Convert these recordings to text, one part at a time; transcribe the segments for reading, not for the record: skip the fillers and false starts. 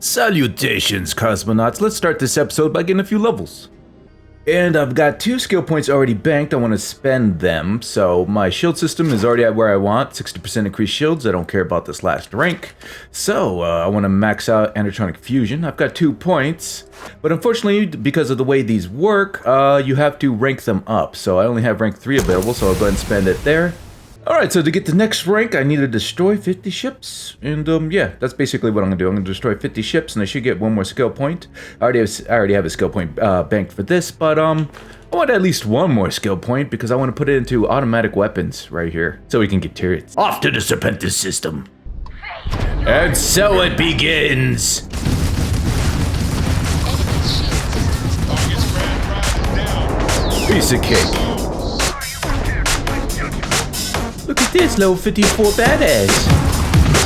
Salutations, Cosmonauts. Let's start this episode by getting a few levels. And I've got 2 skill points already banked. I want to spend them. So my shield system is already at where I want. 60% increased shields. I don't care about this last rank. So I want to max out animatronic fusion. I've got 2 points. But unfortunately, because of the way these work, you have to rank them up. So I only have rank 3 available, so I'll go ahead and spend it there. Alright, so to get the next rank, I need to destroy 50 ships. And yeah, that's basically what I'm going to do. I'm going to destroy 50 ships, and I should get 1 more skill point. I already have a skill point banked for this, but I want at least 1 more skill point because I want to put it into automatic weapons right here, so we can get turrets. Off to the Serpentis system. And so it begins. Piece of cake. Look at this level 54 badass.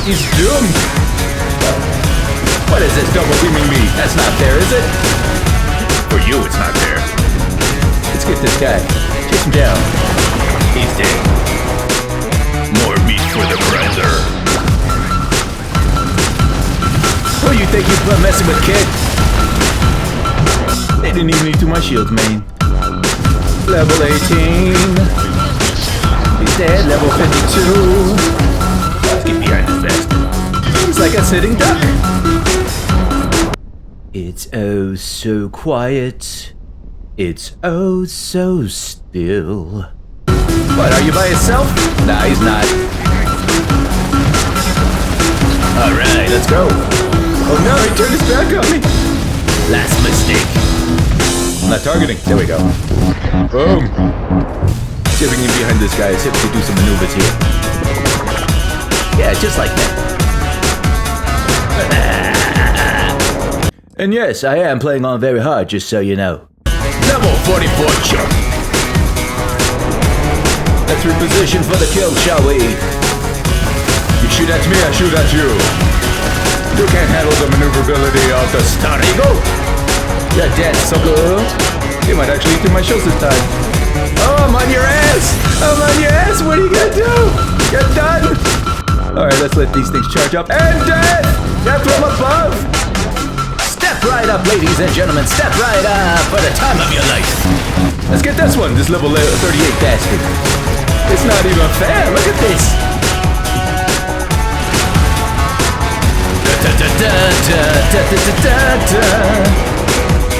He's doomed. What is this double beaming me? That's not fair, is it? For you, it's not fair. Let's get this guy. Chase him down. He's dead. More meat for the brother. Who you think you're messing with, kid? They didn't even need to my shields, man. Level 18. He's dead, level 52. Let's get behind this bastard. Seems like a sitting duck. It's oh so quiet. It's oh so still. What, are you by yourself? Nah, he's not. Alright, let's go. Oh no, he turned his back on me. Last mistake. I'm not targeting. There we go. Boom. See if we can get behind this guy, see if we can do some maneuvers here. Yeah, just like that. And yes, I am playing on very hard, just so you know. Level 44 jump. Let's reposition for the kill, shall we? You shoot at me, I shoot at you. You can't handle the maneuverability of the Star Eagle. You're dead, sucker. You might actually eat through my shields this time. Oh, I'm on your ass! I'm on your ass! What are you gonna do? You're done! Alright, let's let these things charge up. And death! Death from above! Step right up, ladies and gentlemen. Step right up for the time of your life. Let's get this one, this level 38 bastard. It's not even fair. Look at this.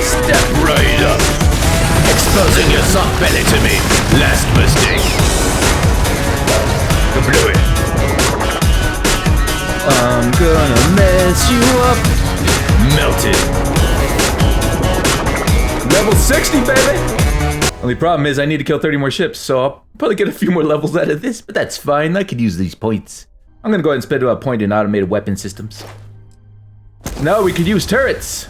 Step right up. Exposing your soft belly to me. Last mistake. You blew it. I'm gonna mess you up. Melted. Level 60, baby. Only problem is I need to kill 30 more ships, so I'll probably get a few more levels out of this, but that's fine. I could use these points. I'm gonna go ahead and spend a point in automated weapon systems. Now we could use turrets.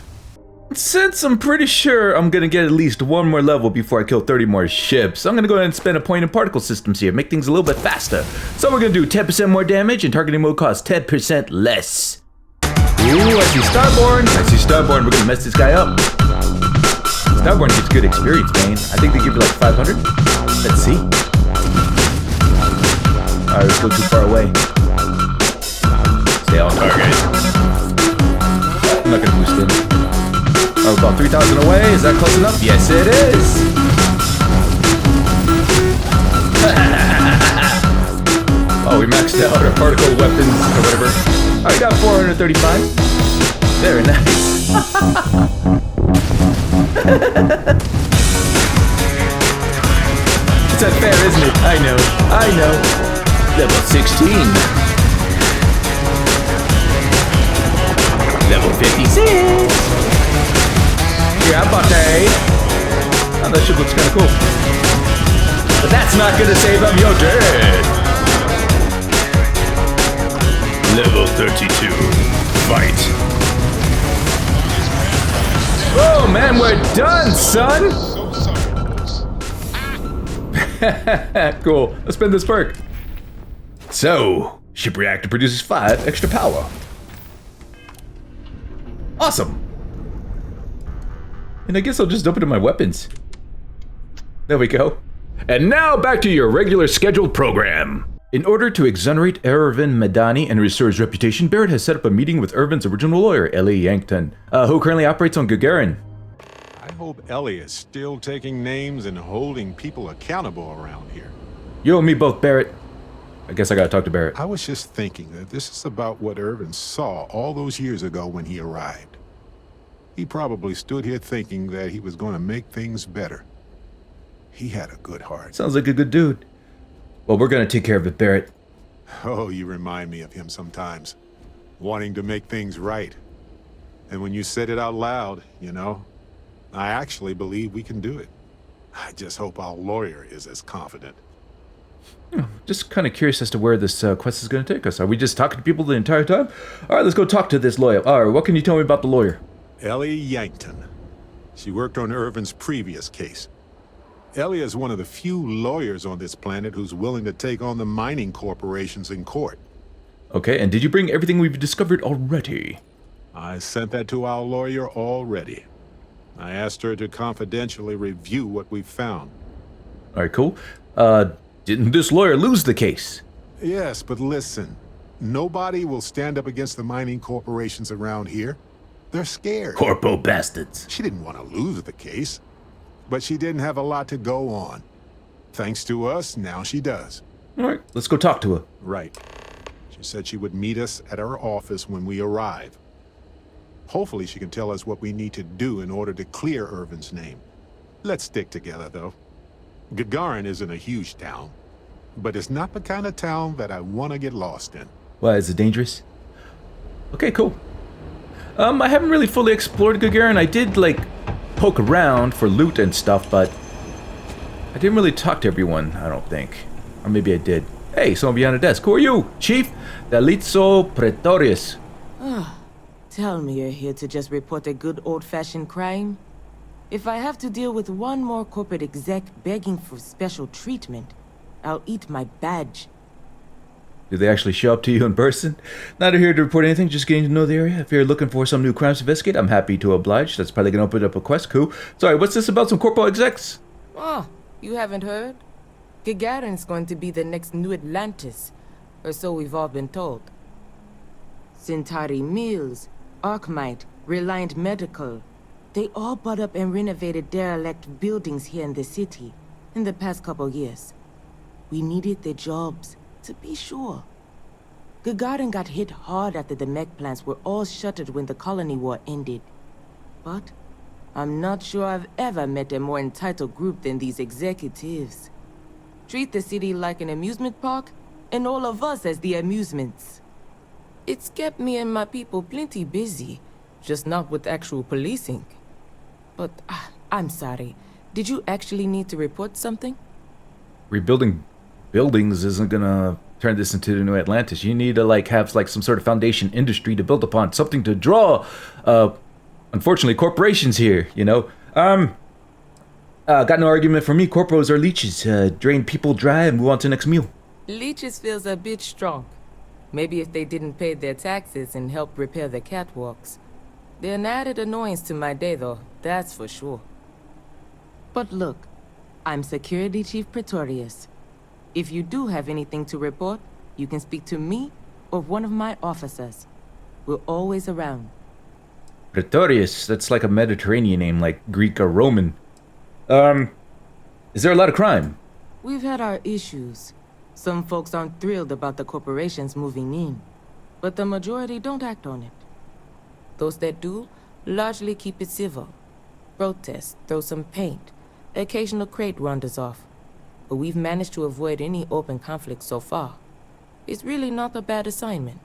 Since I'm pretty sure I'm gonna get at least 1 more level before I kill 30 more ships, I'm gonna go ahead and spend a point in particle systems here, make things a little bit faster. So we're gonna do 10% more damage, and targeting mode costs 10% less. Ooh, I see Starborn. I see Starborn. We're gonna mess this guy up. Starborn gets good experience, man. I think they give you like 500. Let's see. Alright, let's go too far away. Stay on target. I'm not gonna boost in. Oh, about 3,000 away. Is that close enough? Yes, it is. Oh, we maxed out our particle weapons or whatever. Oh, we got 435. Very nice. It's unfair, isn't it? I know. I know. Level 16. Level 56. Yeah, buddy. Oh, that ship looks kind of cool. But that's not gonna save him. You're dead. Level 32. Fight. Oh man, we're done, son. Cool. Let's spin this perk. So, ship reactor produces 5 extra power. Awesome. And I guess I'll just dump it in my weapons. There we go. And now back to your regular scheduled program. In order to exonerate Erwin Madani and restore his reputation, Barrett has set up a meeting with Erwin's original lawyer, Ellie Yankton, who currently operates on Gagarin. I hope Ellie is still taking names and holding people accountable around here. You and me both, Barrett. I guess I gotta talk to Barrett. I was just thinking that this is about what Erwin saw all those years ago when he arrived. He probably stood here thinking that he was going to make things better. He had a good heart. Sounds like a good dude. Well, we're gonna take care of it, Barrett. Oh, you remind me of him sometimes. Wanting to make things right. And when you said it out loud, you know, I actually believe we can do it. I just hope our lawyer is as confident. Just kind of curious as to where this quest is going to take us. Are we just talking to people the entire time? All right, let's go talk to this lawyer. All right, what can you tell me about the lawyer? Ellie Yankton. She worked on Erwin's previous case. Ellie is one of the few lawyers on this planet who's willing to take on the mining corporations in court. Okay, and did you bring everything we've discovered already? I sent that to our lawyer already. I asked her to confidentially review what we found. All right, cool. Didn't this lawyer lose the case? Yes, but listen. Nobody will stand up against the mining corporations around here. They're scared. Corpo bastards. She didn't want to lose the case, but she didn't have a lot to go on. Thanks to us, now she does. All right, let's go talk to her. Right. She said she would meet us at our office when we arrive. Hopefully she can tell us what we need to do in order to clear Erwin's name. Let's stick together, though. Gagarin isn't a huge town, but it's not the kind of town that I want to get lost in. Why, is it dangerous? Okay, cool. I haven't really fully explored Gagarin. I did, like, poke around for loot and stuff, but I didn't really talk to everyone, I don't think. Or maybe I did. Hey, someone behind the desk. Who are you? Chief Delitzo Pretorius. Tell me you're here to just report a good old-fashioned crime? If I have to deal with one more corporate exec begging for special treatment, I'll eat my badge. Do they actually show up to you in person? Not here to report anything, just getting to know the area. If you're looking for some new crimes to investigate, I'm happy to oblige. That's probably going to open up a quest. Cool. Sorry, what's this about some corporal execs? Oh, you haven't heard? Gagarin's going to be the next new Atlantis, or so we've all been told. Centauri Mills, Arcmite, Reliant Medical. They all bought up and renovated derelict buildings here in the city in the past couple years. We needed the jobs, to be sure. Gagarin got hit hard after the mech plants were all shuttered when the colony war ended. But I'm not sure I've ever met a more entitled group than these executives. Treat the city like an amusement park, and all of us as the amusements. It's kept me and my people plenty busy, just not with actual policing. But, I'm sorry. Did you actually need to report something? Rebuilding buildings isn't gonna turn this into the new Atlantis. You need to, like, have, like, some sort of foundation industry to build upon. Something to draw, unfortunately, corporations here, you know? Got no argument for me. Corporos are leeches. Drain people dry and move on to the next meal. Leeches feels a bit strong. Maybe if they didn't pay their taxes and help repair the catwalks. They're an added annoyance to my day, though, that's for sure. But look, I'm Security Chief Pretorius. If you do have anything to report, you can speak to me or one of my officers. We're always around. Pretorius, that's like a Mediterranean name, like Greek or Roman. Is there a lot of crime? We've had our issues. Some folks aren't thrilled about the corporations moving in, but the majority don't act on it. Those that do, largely keep it civil. Protest, throw some paint, occasional crate wanders off. But we've managed to avoid any open conflict so far. It's really not a bad assignment.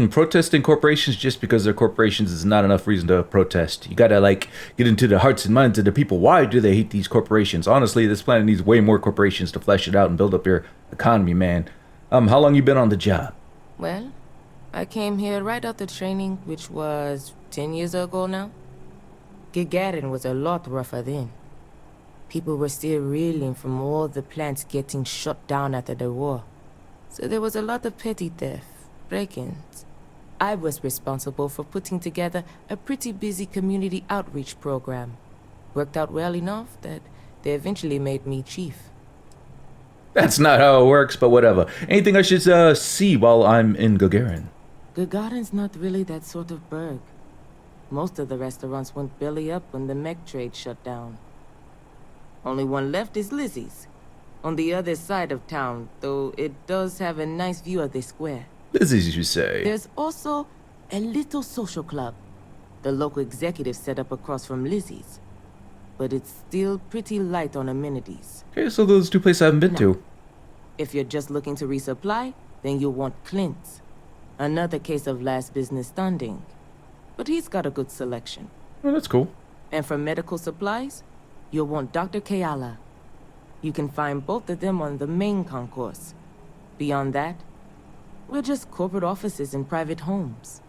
Protesting corporations just because they're corporations is not enough reason to protest. You gotta, like, get into the hearts and minds of the people. Why do they hate these corporations? Honestly, this planet needs way more corporations to flesh it out and build up your economy, man. How long you been on the job? Well, I came here right after training, which was 10 years ago now. Gagarin was a lot rougher then. People were still reeling from all the plants getting shut down after the war. So there was a lot of petty theft, break-ins. I was responsible for putting together a pretty busy community outreach program. Worked out well enough that they eventually made me chief. That's not how it works, but whatever. Anything I should see while I'm in Gagarin? Gagarin's not really that sort of burg. Most of the restaurants went belly up when the mech trade shut down. Only one left is Lizzie's, on the other side of town, though it does have a nice view of the square. Lizzie's, you say? There's also a little social club the local executive set up across from Lizzie's. But it's still pretty light on amenities. Okay, so those two places I haven't been to. If you're just looking to resupply, then you'll want Clint's. Another case of last business standing. But he's got a good selection. Oh, that's cool. And for medical supplies, you'll want Dr. Kayala. You can find both of them on the main concourse. Beyond that, we're just corporate offices and private homes.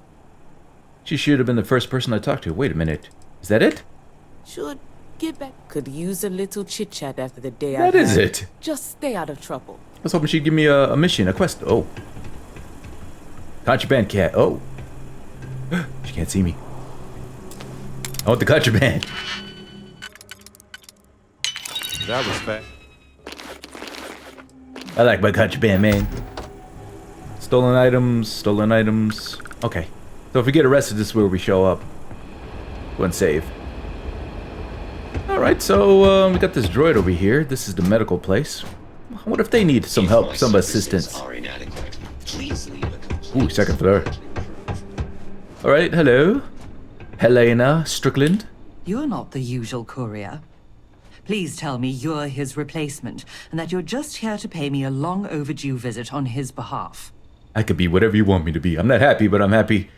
She should have been the first person I talked to. Wait a minute. Is that it? Should get back. Could use a little chit-chat after the day I've had. That is it. Just stay out of trouble. I was hoping she'd give me a mission, a quest. Oh. Contraband cat. Oh. She can't see me. I want the contraband. That was fast. I like my contraband, man. Stolen items, stolen items. Okay. So if we get arrested, this is where we show up. Go and save. Alright, so we got this droid over here. This is the medical place. What if they need some help, some assistance? Ooh, second floor. Alright, hello. Helena Strickland. You're not the usual courier. Please tell me you're his replacement, and that you're just here to pay me a long overdue visit on his behalf. I could be whatever you want me to be. I'm not happy, but I'm happy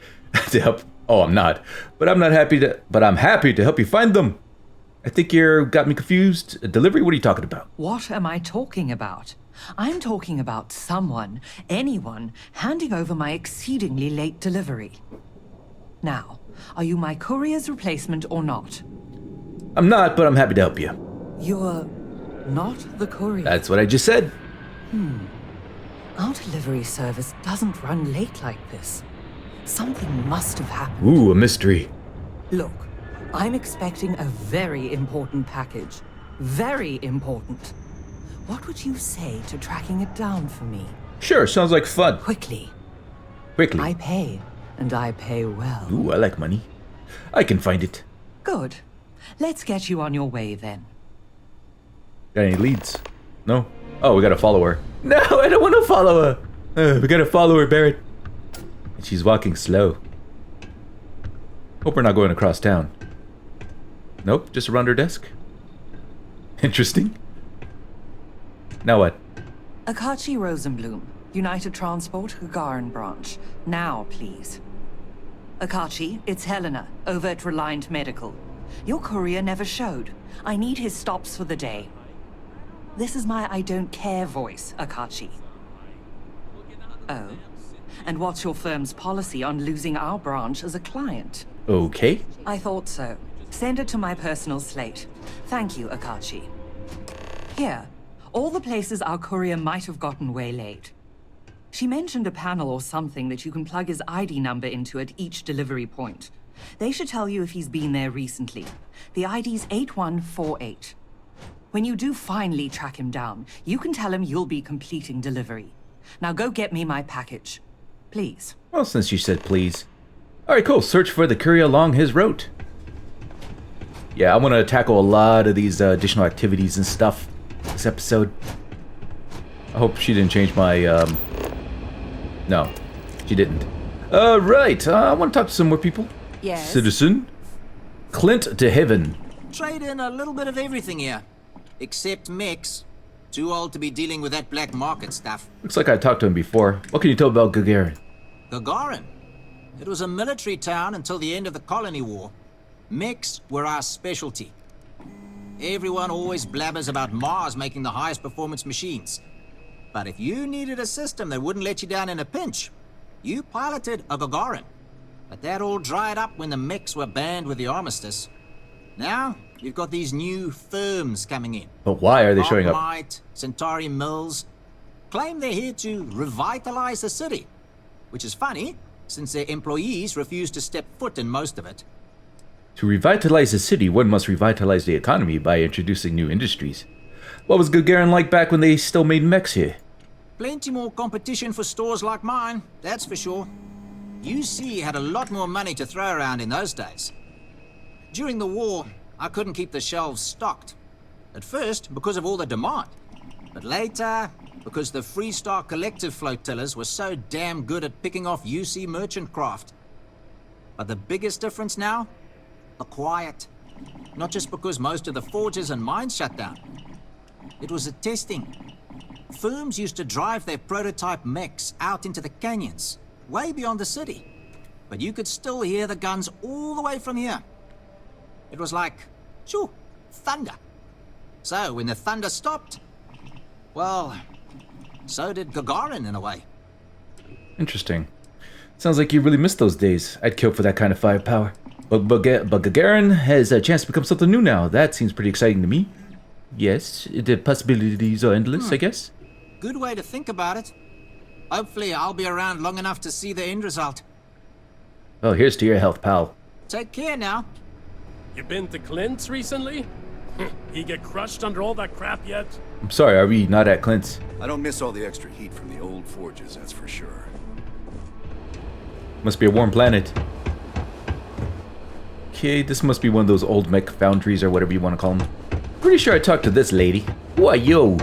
to help. Oh, I'm not. But I'm not happy to. But I'm happy to help you find them. I think you're got me confused. A delivery? What are you talking about? What am I talking about? I'm talking about someone, anyone, handing over my exceedingly late delivery. Now, are you my courier's replacement or not? I'm not, but I'm happy to help you. You're not the courier. That's what I just said. Our delivery service doesn't run late like this. Something must have happened. Ooh, a mystery. Look, I'm expecting a very important package. Very important. What would you say to tracking it down for me? Sure, sounds like fun. Quickly. Quickly. I pay, and I pay well. Ooh, I like money. I can find it. Good. Let's get you on your way then. Got any leads? No? Oh, we gotta follow her. No, I don't want to follow her. We gotta follow her, Barrett. And she's walking slow. Hope we're not going across town. Nope, just around her desk. Interesting. Now what? Akachi Rosenblum, United Transport, Gagarin branch. Now, please. Akachi, it's Helena, over at Reliant Medical. Your courier never showed. I need his stops for the day. This is my I don't care voice, Akachi. Oh? And what's your firm's policy on losing our branch as a client? Okay. I thought so. Send it to my personal slate. Thank you, Akachi. Here, all the places our courier might have gotten waylaid. She mentioned a panel or something that you can plug his ID number into at each delivery point. They should tell you if he's been there recently. The ID's 8148. When you do finally track him down, you can tell him you'll be completing delivery. Now go get me my package. Please. Well, since you said please. Alright, cool. Search for the courier along his route. Yeah, I want to tackle a lot of these additional activities and stuff this episode. I hope she didn't change my, No, she didn't. Right. I want to talk to some more people. Yes? Citizen. Clint de Heaven. Trade in a little bit of everything here. Except mechs. Too old to be dealing with that black market stuff. Looks like I talked to him before. What can you tell about Gagarin? Gagarin? It was a military town until the end of the Colony War. Mechs were our specialty. Everyone always blabbers about Mars making the highest performance machines. But if you needed a system that wouldn't let you down in a pinch, you piloted a Gagarin. But that all dried up when the mechs were banned with the armistice. Now, you've got these new firms coming in. But why are they showing up? Arcmite, Centauri Mills claim they're here to revitalize the city. Which is funny, since their employees refuse to step foot in most of it. To revitalize a city, one must revitalize the economy by introducing new industries. What was Gagarin like back when they still made mechs here? Plenty more competition for stores like mine, that's for sure. UC had a lot more money to throw around in those days. During the war, I couldn't keep the shelves stocked. At first, because of all the demand. But later, because the Freestar Collective flotillers were so damn good at picking off UC merchant craft. But the biggest difference now? The quiet. Not just because most of the forges and mines shut down. It was the testing. Firms used to drive their prototype mechs out into the canyons, way beyond the city. But you could still hear the guns all the way from here. It was like, shoo, thunder. So when the thunder stopped, well, so did Gagarin in a way. Interesting. Sounds like you really missed those days. I'd kill for that kind of firepower. But Gagarin has a chance to become something new now. That seems pretty exciting to me. Yes, the possibilities are endless, I guess. Good way to think about it. Hopefully I'll be around long enough to see the end result. Well, here's to your health, pal. Take care now. You been to Clint's recently? He get crushed under all that crap yet? I'm sorry, are we not at Clint's? I don't miss all the extra heat from the old forges, that's for sure. Must be a warm planet. Okay, this must be one of those old mech foundries or whatever you want to call them. Pretty sure I talked to this lady. Why, yo?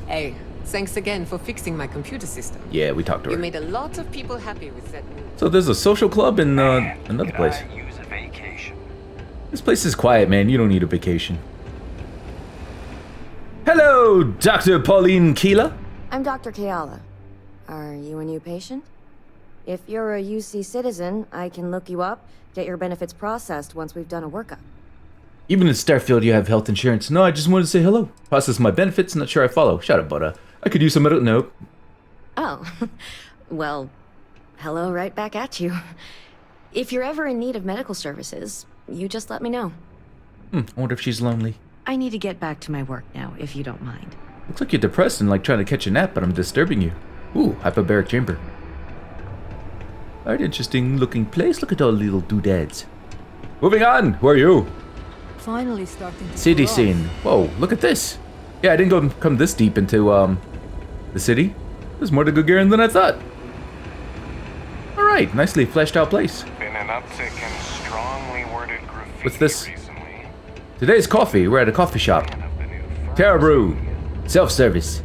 Hey, thanks again for fixing my computer system. Yeah, we talked to You her. made a lot of people happy with that move. So there's a social club in another place. Use a vacation. This place is quiet, man. You don't need a vacation. Hello, Dr. Pauline Keeler. I'm Dr. Keala. Are you a new patient? If you're a UC citizen, I can look you up, get your benefits processed once we've done a workup. Even in Starfield, you have health insurance. No, I just wanted to say hello. Process my benefits. Not sure I follow. Shut up, but I could use some medical. Nope. Oh, well, hello right back at you. If you're ever in need of medical services, you just let me know. I wonder if she's lonely. I need to get back to my work now, if you don't mind. Looks like you're depressed and like trying to catch a nap, but I'm disturbing you. Ooh, hyperbaric chamber. Alright, interesting looking place. Look at all the little doodads. Moving on. Who are you? Finally starting to City cool off. scene. Whoa, look at this. Yeah, I didn't come this deep into the city. There's more to Gagarin than I thought. Alright, nicely fleshed out place. Been an uptick in strongly worded graffiti What's this? recently. Today's coffee. We're at a coffee shop. Fan of the new firm. Terra Brew. Self-service.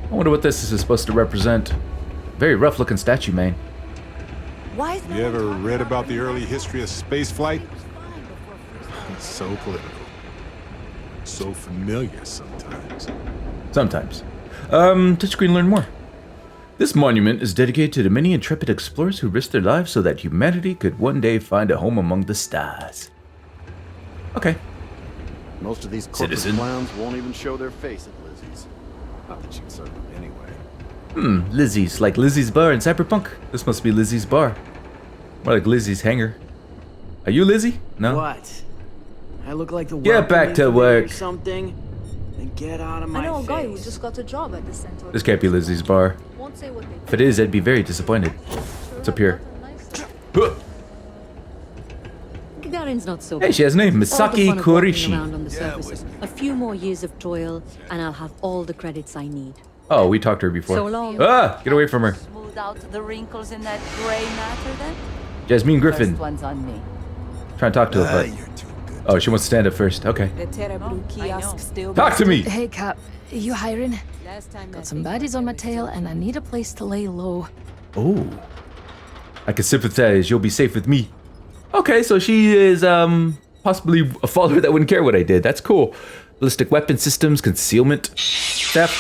I wonder what this is supposed to represent. Very rough looking statue, man. Why is You ever read about the early history of spaceflight? It's so political. So familiar sometimes. Sometimes. Touchscreen, learn more. This monument is dedicated to the many intrepid explorers who risked their lives so that humanity could one day find a home among the stars. Okay. Most of these corporate Citizen. clowns won't even show their face at Lizzie's. Not that you'd serve them anyway. Lizzie's. Like Lizzie's bar in Cyberpunk. This must be Lizzie's bar. More like Lizzie's hangar. Are you Lizzie? No? What? I look like the Get back to welcoming work. or something? Then get out of my I know a face. guy who just got a job at the center. This can't be Lizzie's bar. Won't say what they If it is, I'd be very disappointed. What's up here? Huh. Gagarin's not so Hey, she has a name. All the Misaki fun of walking Kurishi. around on the surface. A few more years of toil, and I'll have all the credits I need. Oh, we talked to her before. So long. Ah! Get away from her. Smooth out the wrinkles in that gray matter then? Jasmine Griffin. First one's on me. Trying to talk to her, but... Oh, she wants to stand up first. Okay. The Terra Brew kiosk still... Talk to me! Hey, Cap. You hiring? Last time Got some baddies on my tail, and I need a place to lay low. Oh. I can sympathize. You'll be safe with me. Okay, so she is, possibly a follower that wouldn't care what I did. That's cool. Ballistic weapon systems, concealment, theft.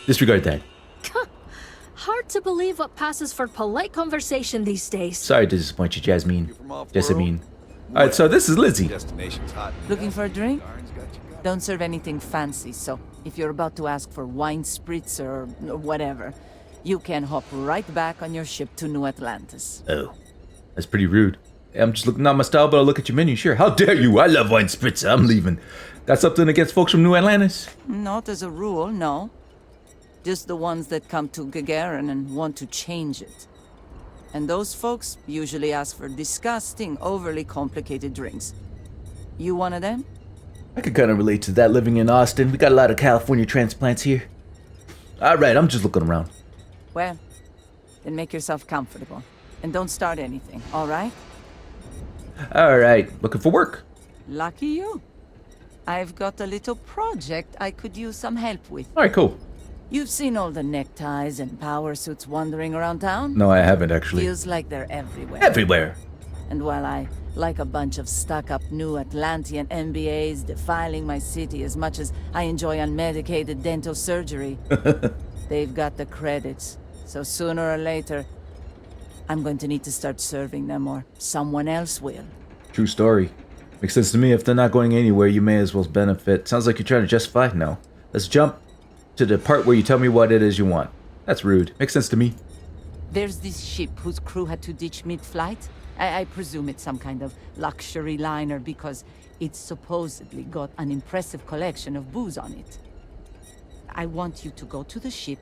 Disregard that. Hard to believe what passes for polite conversation these days. Sorry to disappoint you, Jasmine. Jessamine. Alright, so this is Lizzie. Destination's hot. Looking for a drink? Don't serve anything fancy, so if you're about to ask for wine spritz or whatever, you can hop right back on your ship to New Atlantis. Oh. That's pretty rude. I'm just looking, not my style, but I'll look at your menu. Sure. How dare you? I love wine spritzer. I'm leaving. Got something against folks from New Atlantis? Not as a rule, no. Just the ones that come to Gagarin and want to change it. And those folks usually ask for disgusting, overly complicated drinks. You one of them? I could kind of relate to that living in Austin. We got a lot of California transplants here. Alright, I'm just looking around. Well, then make yourself comfortable. And don't start anything, alright? Alright, looking for work. Lucky you. I've got a little project I could use some help with. Alright, cool. You've seen all the neckties and power suits wandering around town? No, I haven't actually. Feels like they're everywhere. Everywhere! And while I like a bunch of stuck-up new Atlantean MBAs defiling my city as much as I enjoy unmedicated dental surgery, they've got the credits. So sooner or later, I'm going to need to start serving them, or someone else will. True story. Makes sense to me. If they're not going anywhere, you may as well benefit. Sounds like you're trying to justify. No. Let's jump to the part where you tell me what it is you want. That's rude. Makes sense to me. There's this ship whose crew had to ditch mid-flight. I presume it's some kind of luxury liner because it's supposedly got an impressive collection of booze on it. I want you to go to the ship,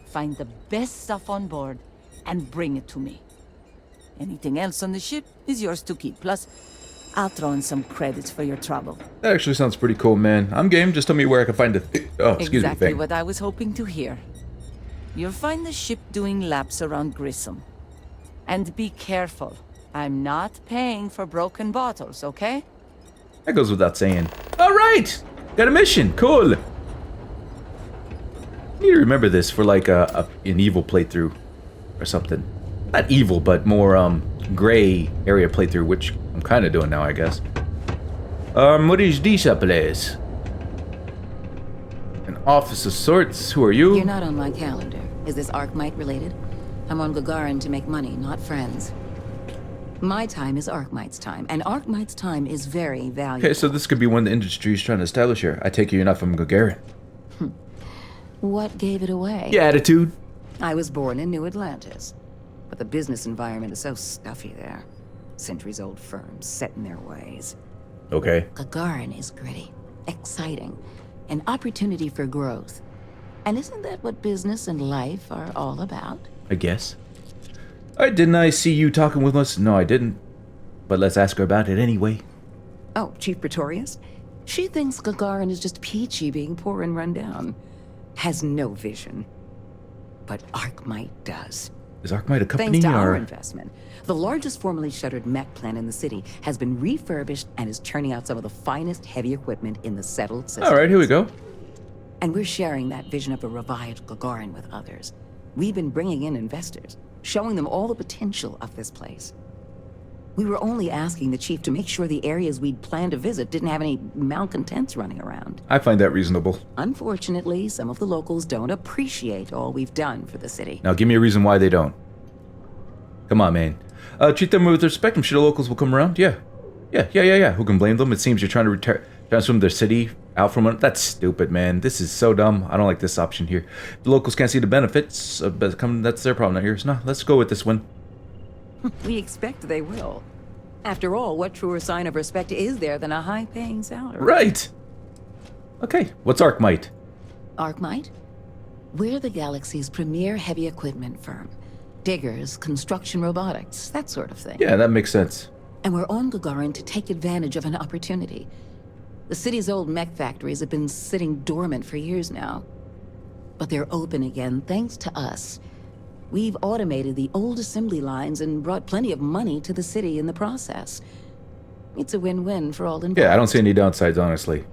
find the best stuff on board, and bring it to me. Anything else on the ship is yours to keep. Plus, I'll throw in some credits for your trouble. That actually sounds pretty cool, man. I'm game. Just tell me where I can find the Exactly what I was hoping to hear. You'll find the ship doing laps around Grissom. And be careful. I'm not paying for broken bottles, okay? That goes without saying. Alright! Got a mission. Cool. I need to remember this for like an evil playthrough or something. Not evil, but more gray area playthrough, which I'm kind of doing now, I guess. What is this place? An office of sorts. Who are you? You're not on my calendar. Is this Arcmite related? I'm on Gagarin to make money, not friends. My time is Arcmite's time, and Arcmite's time is very valuable. Okay, so this could be one the industry's trying to establish here. I take it you're not from Gagarin. What gave it away? Your attitude. I was born in New Atlantis, but the business environment is so stuffy there. Centuries-old firms set in their ways. Okay. Gagarin is gritty, exciting, an opportunity for growth. And isn't that what business and life are all about? I guess. Alright, didn't I see you talking with us? No, I didn't. But let's ask her about it anyway. Oh, Chief Pretorius? She thinks Gagarin is just peachy being poor and run down. Has no vision. But Arcmite does. Is Arcmite a company Thanks to or... our investment, the largest formerly shuttered mech plant in the city has been refurbished and is churning out some of the finest heavy equipment in the settled system. Alright, here we go. And we're sharing that vision of a revived Gagarin with others. We've been bringing in investors, showing them all the potential of this place. We were only asking the chief to make sure the areas we'd planned to visit didn't have any malcontents running around. I find that reasonable. Unfortunately, some of the locals don't appreciate all we've done for the city. Now give me a reason why they don't. Come on, man. Treat them with respect. I'm sure the locals will come around. Yeah. Who can blame them? It seems you're trying to transform their city out from it. That's stupid, man. This is so dumb. I don't like this option here. The locals can't see the benefits. That's their problem, not yours. No, let's go with this one. We expect they will. After all, what truer sign of respect is there than a high-paying salary? Right. Okay, what's Arcmite? Arcmite? We're the galaxy's premier heavy equipment firm. Diggers, construction robotics, that sort of thing. Yeah, that makes sense. And we're on Gagarin to take advantage of an opportunity. The city's old mech factories have been sitting dormant for years now. But they're open again thanks to us. We've automated the old assembly lines and brought plenty of money to the city in the process. It's a win-win for all involved. Yeah, I don't see any downsides, honestly.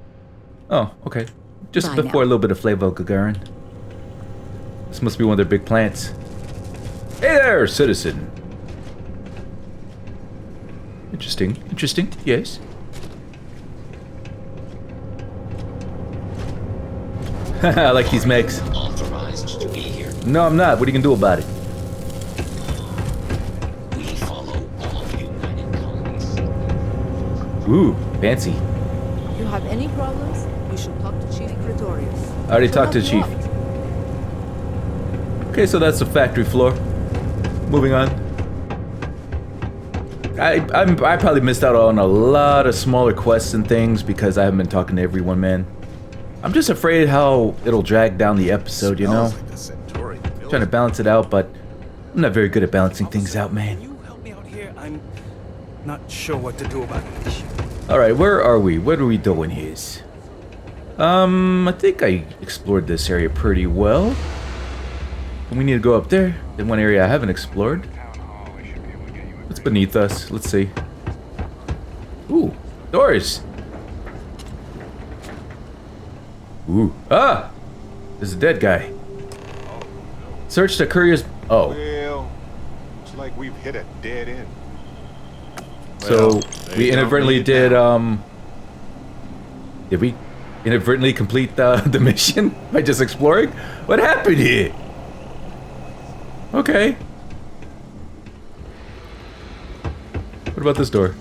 Oh, okay. Just Bye before now. a little bit of flavor of Gagarin. This must be one of their big plants. Hey there, citizen. Interesting, yes. I like these mechs. Authorized to be here. No, I'm not. What are you gonna do about it? We follow all United Colonies. Ooh, fancy. If you have any problems, you should talk to Chief Pretorius. I already talked to the chief. Okay, so that's the factory floor. Moving on. I probably missed out on a lot of smaller quests and things because I haven't been talking to everyone, man. I'm just afraid how it'll drag down the episode, you know? Trying to balance it out, but I'm not very good at balancing things out, man. Can you help me out here? I'm not sure what to do about this. Alright, where are we? What are we doing here? I think I explored this area pretty well. We need to go up there. In one area I haven't explored. What's beneath us? Let's see. Ooh, doors. Ooh, ah! There's a dead guy. Search the courier's. Oh. Well, it's like we've hit a dead end. So we inadvertently did we inadvertently complete the mission by just exploring? What happened here? Okay. What about this door?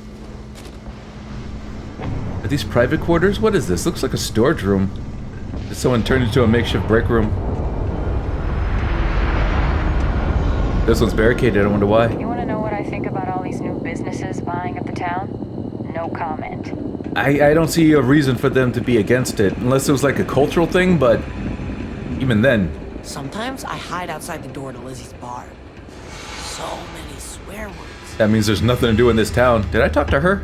Are these private quarters? What is this? Looks like a storage room. Did someone turn into a makeshift break room? This one's barricaded, I wonder why. You want to know what I think about all these new businesses buying up the town? No comment. I don't see a reason for them to be against it, unless it was like a cultural thing, but even then. Sometimes I hide outside the door to Lizzie's bar. So many swear words. That means there's nothing to do in this town. Did I talk to her?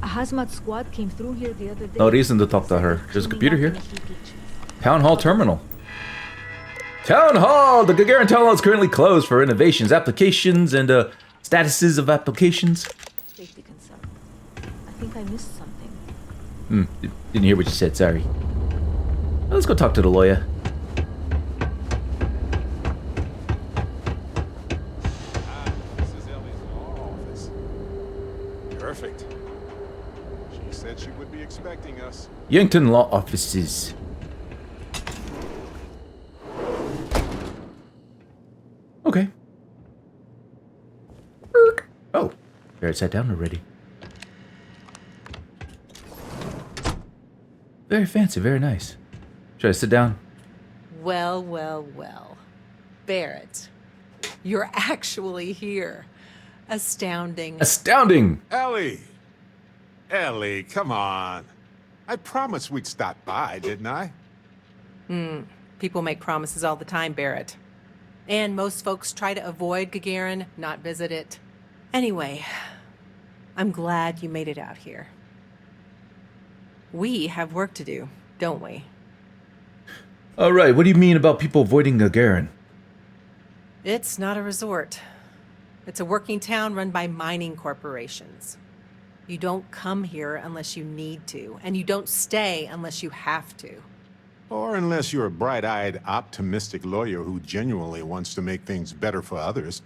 A hazmat squad came through here the other day. No reason to talk to her. There's a computer here. Town Hall Terminal. Town Hall! The Gagarin Town Hall is currently closed for renovations, applications, and statuses of applications. Safety concern. I think I missed something. Didn't hear what you said, sorry. Let's go talk to the lawyer. This is Ellie's law office. Perfect. She said she would be expecting us. Yankton Law Offices. Okay. Oh, Barrett sat down already. Very fancy, very nice. Should I sit down? Well, well, well. Barrett, you're actually here. Astounding. Astounding! Ellie! Ellie, come on. I promised we'd stop by, didn't I? People make promises all the time, Barrett. And most folks try to avoid Gagarin, not visit it. Anyway, I'm glad you made it out here. We have work to do, don't we? Alright, what do you mean about people avoiding Gagarin? It's not a resort. It's a working town run by mining corporations. You don't come here unless you need to, and you don't stay unless you have to. Or unless you're a bright-eyed, optimistic lawyer who genuinely wants to make things better for others.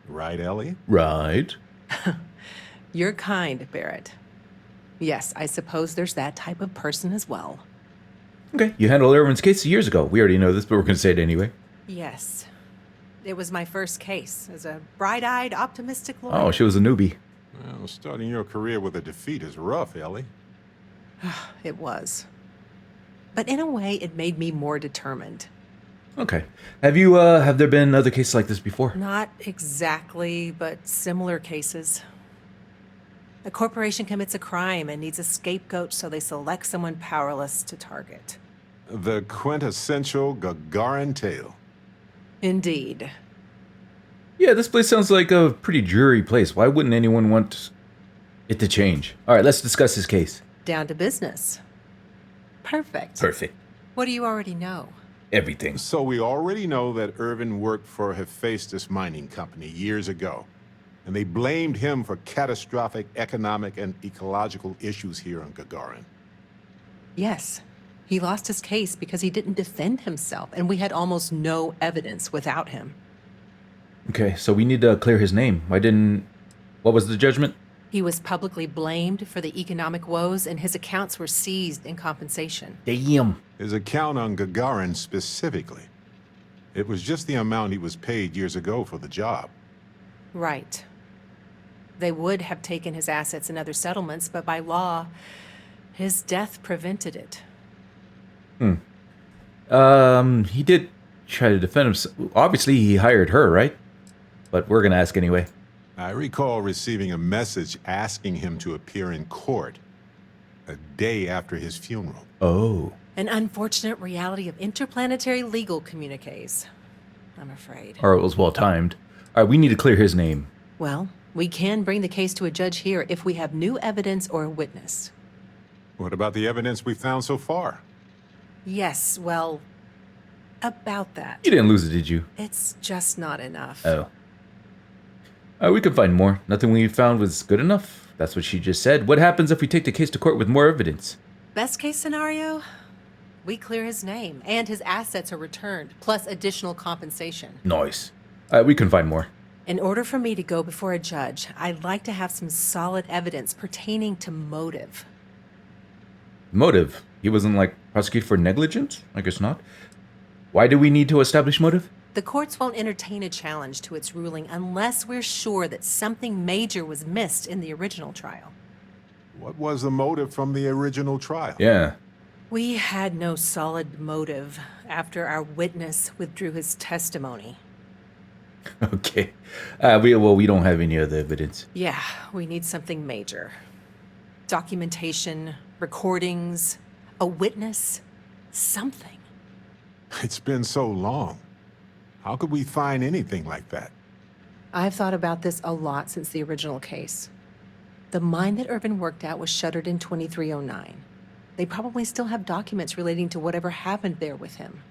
Right, Ellie? Right. You're kind, Barrett. Yes, I suppose there's that type of person as well. Okay, you handled Erwin's case years ago. We already know this, but we're going to say it anyway. Yes. It was my first case as a bright-eyed, optimistic lawyer. Oh, she was a newbie. Well, starting your career with a defeat is rough, Ellie. It was. But in a way, it made me more determined. Okay. Have there been other cases like this before? Not exactly, but similar cases. A corporation commits a crime and needs a scapegoat, so they select someone powerless to target. The quintessential Gagarin tale. Indeed. Yeah, this place sounds like a pretty dreary place. Why wouldn't anyone want it to change? All right, let's discuss this case. Down to business. Perfect. Perfect. What do you already know? Everything. So we already know that Erwin worked for Hephaestus Mining Company years ago, and they blamed him for catastrophic economic and ecological issues here on Gagarin. Yes. He lost his case because he didn't defend himself, and we had almost no evidence without him. Okay, so we need to clear his name. What was the judgment? He was publicly blamed for the economic woes, and his accounts were seized in compensation. Damn. His account on Gagarin specifically. It was just the amount he was paid years ago for the job. Right. They would have taken his assets in other settlements, but by law, his death prevented it. He did try to defend himself. Obviously, he hired her, right? But we're gonna ask anyway. I recall receiving a message asking him to appear in court a day after his funeral. Oh. An unfortunate reality of interplanetary legal communiques, I'm afraid. Or it was well timed. All right, we need to clear his name. Well, We can bring the case to a judge here if we have new evidence or a witness. What about the evidence we found so far? Yes, well, about that. You didn't lose it, did you? It's just not enough. Oh. We can find more. Nothing we found was good enough. That's what she just said. What happens if we take the case to court with more evidence? Best case scenario, we clear his name and his assets are returned, plus additional compensation. Nice. We can find more. In order for me to go before a judge, I'd like to have some solid evidence pertaining to motive. Motive? He wasn't, like, prosecuted for negligence? I guess not. Why do we need to establish motive? The courts won't entertain a challenge to its ruling unless we're sure that something major was missed in the original trial. What was the motive from the original trial? Yeah. We had no solid motive after our witness withdrew his testimony. Okay. We don't have any other evidence. Yeah, we need something major. Documentation, recordings, a witness, something. It's been so long. How could we find anything like that? I've thought about this a lot since the original case. The mine that Irvin worked at was shuttered in 2309. They probably still have documents relating to whatever happened there with him.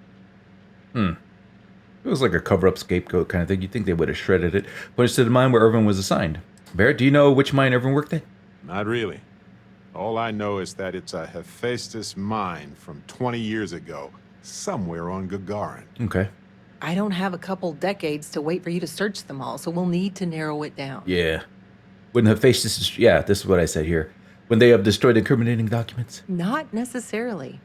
It was like a cover-up scapegoat kind of thing. You'd think they would have shredded it. Points to the mine where Irvin was assigned. Barrett, do you know which mine Irvin worked at? Not really. All I know is that it's a Hephaestus mine from 20 years ago, somewhere on Gagarin. Okay. I don't have a couple decades to wait for you to search them all, so we'll need to narrow it down. Yeah. When Hephaestus... Yeah, this is what I said here. When they have destroyed incriminating documents? Not necessarily.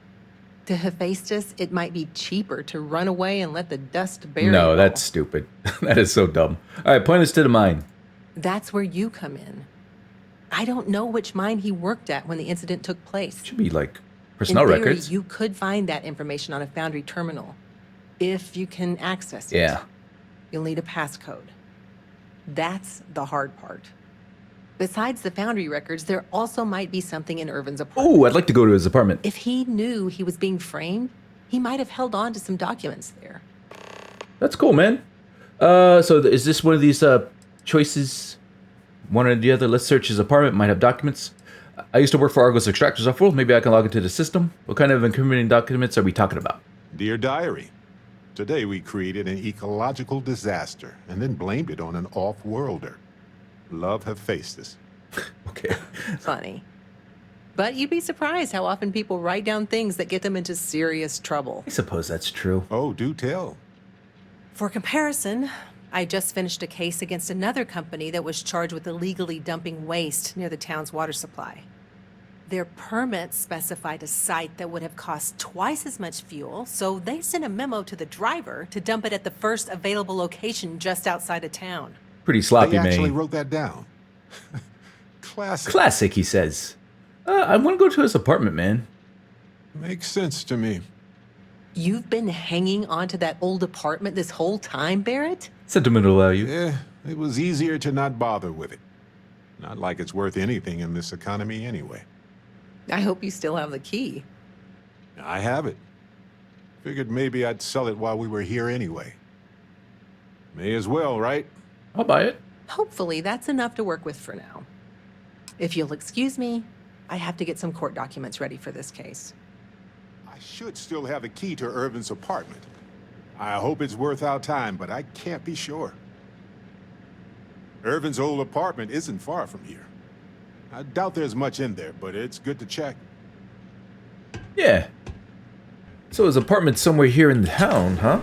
To Hephaestus, it might be cheaper to run away and let the dust bury No, it that's all. stupid. That is so dumb. All right, point us to the mine. That's where you come in. I don't know which mine he worked at when the incident took place. Should be like personnel In theory, records. you could find that information on a Foundry terminal, if you can access it. Yeah. You'll need a passcode. That's the hard part. Besides the Foundry records, there also might be something in Irvin's apartment. Oh, I'd like to go to his apartment. If he knew he was being framed, he might have held on to some documents there. That's cool, man. So is this one of these choices? One or the other? Let's search his apartment. Might have documents. I used to work for Argos Extractors Off-World. Maybe I can log into the system. What kind of incriminating documents are we talking about? Dear Diary, today we created an ecological disaster and then blamed it on an off-worlder. Love Hephaestus. Okay. Funny. But you'd be surprised how often people write down things that get them into serious trouble. I suppose that's true. Oh, do tell. For comparison, I just finished a case against another company that was charged with illegally dumping waste near the town's water supply. Their permits specified a site that would have cost twice as much fuel, so they sent a memo to the driver to dump it at the first available location just outside of town. Pretty sloppy, They man. actually wrote that down. Classic. Classic, he says. I want to go to his apartment, man. Makes sense to me. You've been hanging on to that old apartment this whole time, Barrett? Sentimental value. Yeah, it was easier to not bother with it. Not like it's worth anything in this economy anyway. I hope you still have the key. I have it. Figured maybe I'd sell it while we were here anyway. May as well, right? I'll buy it. Hopefully, that's enough to work with for now. If you'll excuse me, I have to get some court documents ready for this case. I should still have a key to Irvin's apartment. I hope it's worth our time, but I can't be sure. Irvin's old apartment isn't far from here. I doubt there's much in there, but it's good to check. Yeah. So his apartment's somewhere here in the town, huh?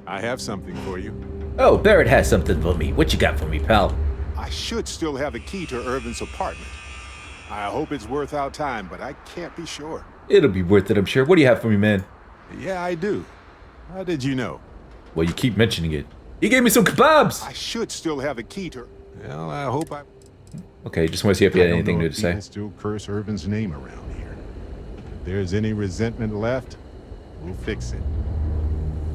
I have something for you. Oh, Barrett has something for me. What you got for me, pal? I should still have a key to Irvin's apartment. I hope it's worth our time, but I can't be sure. It'll be worth it, I'm sure. What do you have for me, man? Yeah, I do. How did you know? Well, you keep mentioning it. He gave me some kebabs! I should still have a key to... Well, I hope I... Okay, just want to see if you had anything new to say. People still curse Irvin's name around here. If there's any resentment left, we'll fix it.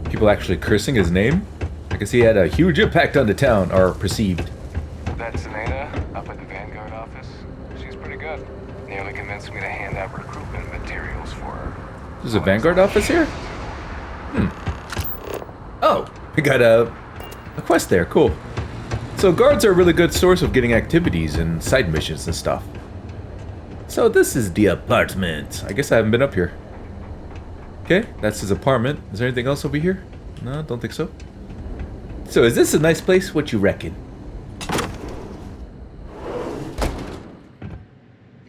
People actually cursing his name? I guess he had a huge impact on the town, or perceived. That's Zaneta up at the Vanguard office. She's pretty good. Nearly convinced me to hand out recruitment materials for her. There's a Vanguard office here? Oh, Oh, we got a quest there. Cool. So guards are a really good source of getting activities and side missions and stuff. So this is the apartment. I guess I haven't been up here. Okay, that's his apartment. Is there anything else over here? No, don't think so. So is this a nice place? What you reckon?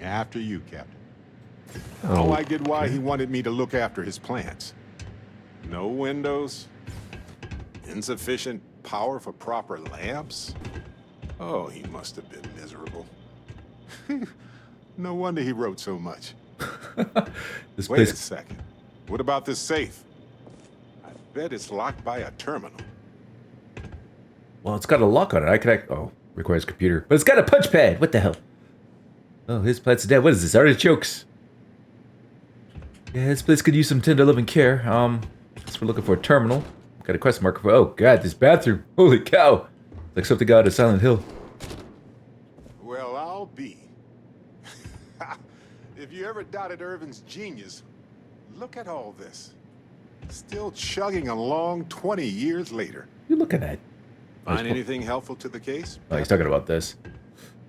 After you, Captain. Oh, I get why he wanted me to look after his plants. No windows, insufficient power for proper lamps. Oh, he must have been miserable. No wonder he wrote so much. Wait a second. What about this safe? I bet it's locked by a terminal. Well, it's got a lock on it. I can oh, requires computer. But it's got a punch pad. What the hell? Oh, his plant's dead. What is this? Artichokes. Yeah, this place could use some tender loving care. Guess we're looking for a terminal. Got a quest marker for. Oh god, this bathroom. Holy cow. Like something out of Silent Hill. Well, I'll be. If you ever doubted Irvin's genius, look at all this. Still chugging along 20 years later. You looking at? Find anything helpful to the case? Oh, he's talking about this.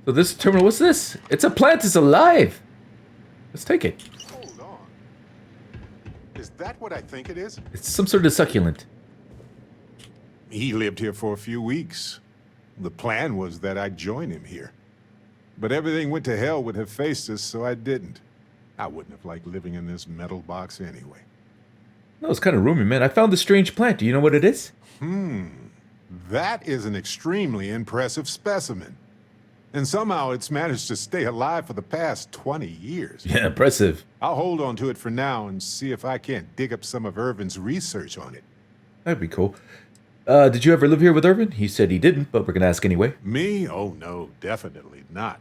So this terminal, what's this? It's a plant, it's alive. Let's take it. Hold on. Is that what I think it is? It's some sort of succulent. He lived here for a few weeks. The plan was that I'd join him here. But everything went to hell with Hephaestus, so I didn't. I wouldn't have liked living in this metal box anyway. No, it's kind of roomy, man. I found this strange plant. Do you know what it is? That is an extremely impressive specimen. And somehow it's managed to stay alive for the past 20 years. Yeah, impressive. I'll hold on to it for now and see if I can't dig up some of Irvin's research on it. That'd be cool. Did you ever live here with Irvin? He said he didn't, but we're gonna ask anyway. Me? Oh no, definitely not.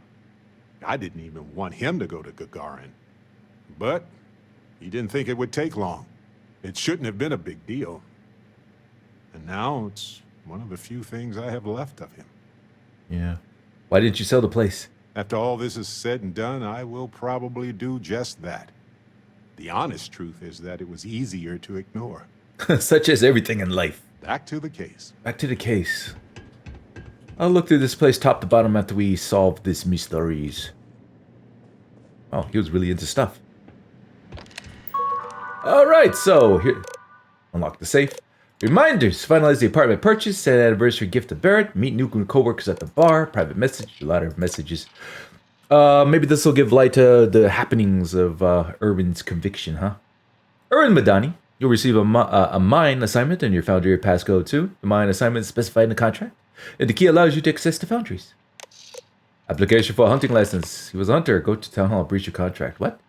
I didn't even want him to go to Gagarin. But he didn't think it would take long. It shouldn't have been a big deal. And now it's one of the few things I have left of him. Yeah. Why didn't you sell the place? After all this is said and done, I will probably do just that. The honest truth is that it was easier to ignore. Such as everything in life. Back to the case. Back to the case. I'll look through this place top to bottom after we solve this mysteries. Oh, he was really into stuff. Alright, so here. Unlock the safe. Reminders. Finalize the apartment purchase. Send an anniversary gift to Barrett. Meet new co-workers at the bar. Private message. A lot of messages. Maybe this will give light to the happenings of Irvin's conviction, huh? Irvin Madani. You'll receive a mine assignment in your Foundry passcode 2. The mine assignment is specified in the contract, and the key allows you to access the foundries. Application for a hunting license. He was a hunter. Go to Town Hall. Breach your contract. What?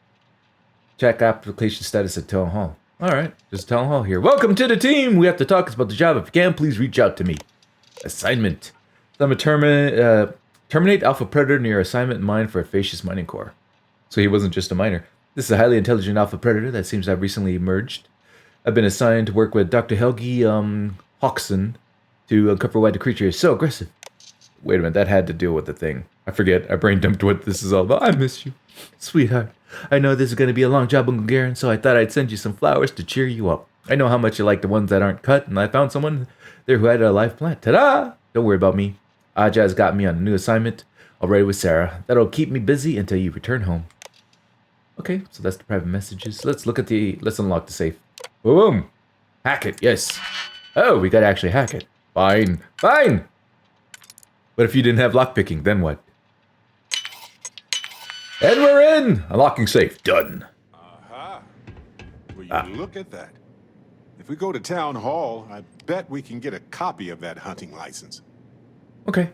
Check application status at Town Hall. Alright, just Town Hall here. Welcome to the team! We have to talk about the job. If you can, please reach out to me. Assignment. Terminate Alpha Predator near assignment mine for a Facious Mining Core. So he wasn't just a miner. This is a highly intelligent Alpha Predator that seems to have recently emerged. I've been assigned to work with Dr. Helgi Hawkson to uncover why the creature is so aggressive. Wait a minute, that had to deal with the thing. I forget, I brain dumped what this is all about. I miss you, sweetheart. I know this is going to be a long job in Gagarin, so I thought I'd send you some flowers to cheer you up. I know how much you like the ones that aren't cut, and I found someone there who had a live plant. Ta-da! Don't worry about me. Ajah's got me on a new assignment, already with Sarah. That'll keep me busy until you return home. Okay, so that's the private messages. Let's unlock the safe. Boom! Hack it, yes. Oh, we gotta actually hack it. Fine, fine! But if you didn't have lockpicking, then what? And we're in! Unlocking safe. Done. Aha. Will you look at that? If we go to Town Hall, I bet we can get a copy of that hunting license. Okay.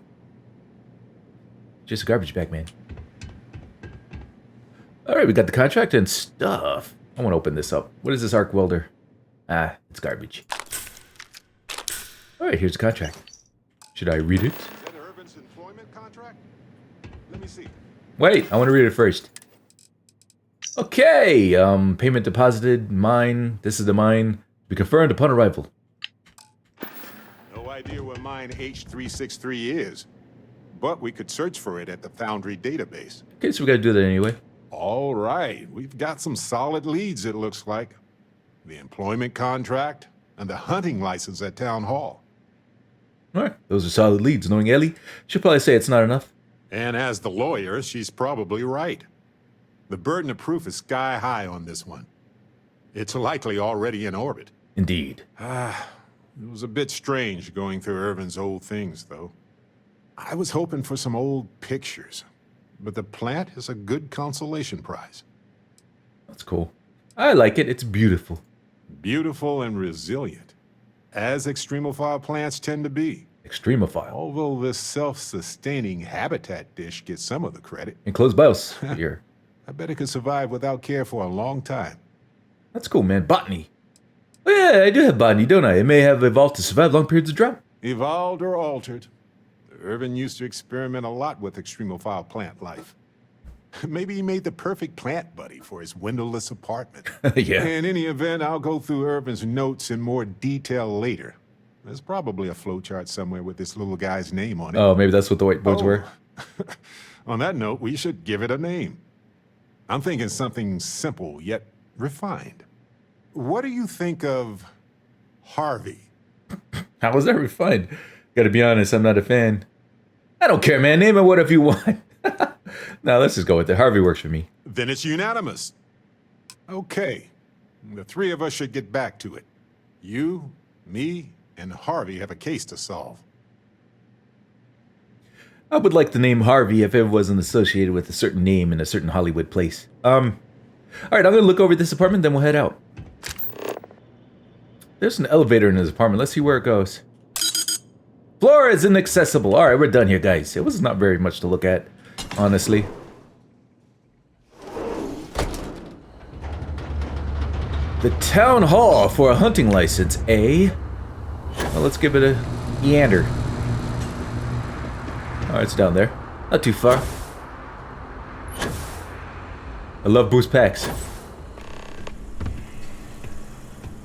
Just a garbage bag, man. Alright, we got the contract and stuff. I want to open this up. What is this arc welder? Ah, it's garbage. Alright, here's the contract. Should I read it? Is that Irvin's employment contract? Let me see. Wait, I want to read it first. Okay, payment deposited, mine. This is the mine. Be confirmed upon arrival. No idea what mine H363 is, but we could search for it at the Foundry database. Okay, so we gotta do that anyway. All right, we've got some solid leads, it looks like. The employment contract, and the hunting license at Town Hall. Alright, those are solid leads. Knowing Ellie, she'll probably say it's not enough. And as the lawyer, she's probably right. The burden of proof is sky high on this one. It's likely already in orbit. Indeed. It was a bit strange going through Irvin's old things, though. I was hoping for some old pictures, but the plant is a good consolation prize. That's cool. I like it. It's beautiful. Beautiful and resilient, as extremophile plants tend to be. Extremophile. Although this self-sustaining habitat dish gets some of the credit. Enclosed biosphere. I bet it could survive without care for a long time. That's cool, man. Botany. Oh yeah, I do have botany, don't I? It may have evolved to survive long periods of drought. Evolved or altered. Irvin used to experiment a lot with extremophile plant life. Maybe he made the perfect plant buddy for his windowless apartment. Yeah. In any event, I'll go through Irvin's notes in more detail later. There's probably a flowchart somewhere with this little guy's name on it. Oh, maybe that's what the whiteboards were. On that note, we should give it a name. I'm thinking something simple yet refined. What do you think of Harvey? How was that refined? Gotta be honest, I'm not a fan. I don't care, man. Name it whatever you want. Now let's just go with it. Harvey works for me. Then it's unanimous. Okay. The three of us should get back to it. You, me, and Harvey have a case to solve. I would like the name Harvey if it wasn't associated with a certain name in a certain Hollywood place. Alright, I'm gonna look over this apartment, then we'll head out. There's an elevator in his apartment. Let's see where it goes. Floor is inaccessible. Alright, we're done here, guys. It was not very much to look at, honestly. The town hall for a hunting license, eh? Well, let's give it a meander. Alright, it's down there. Not too far. I love boost packs.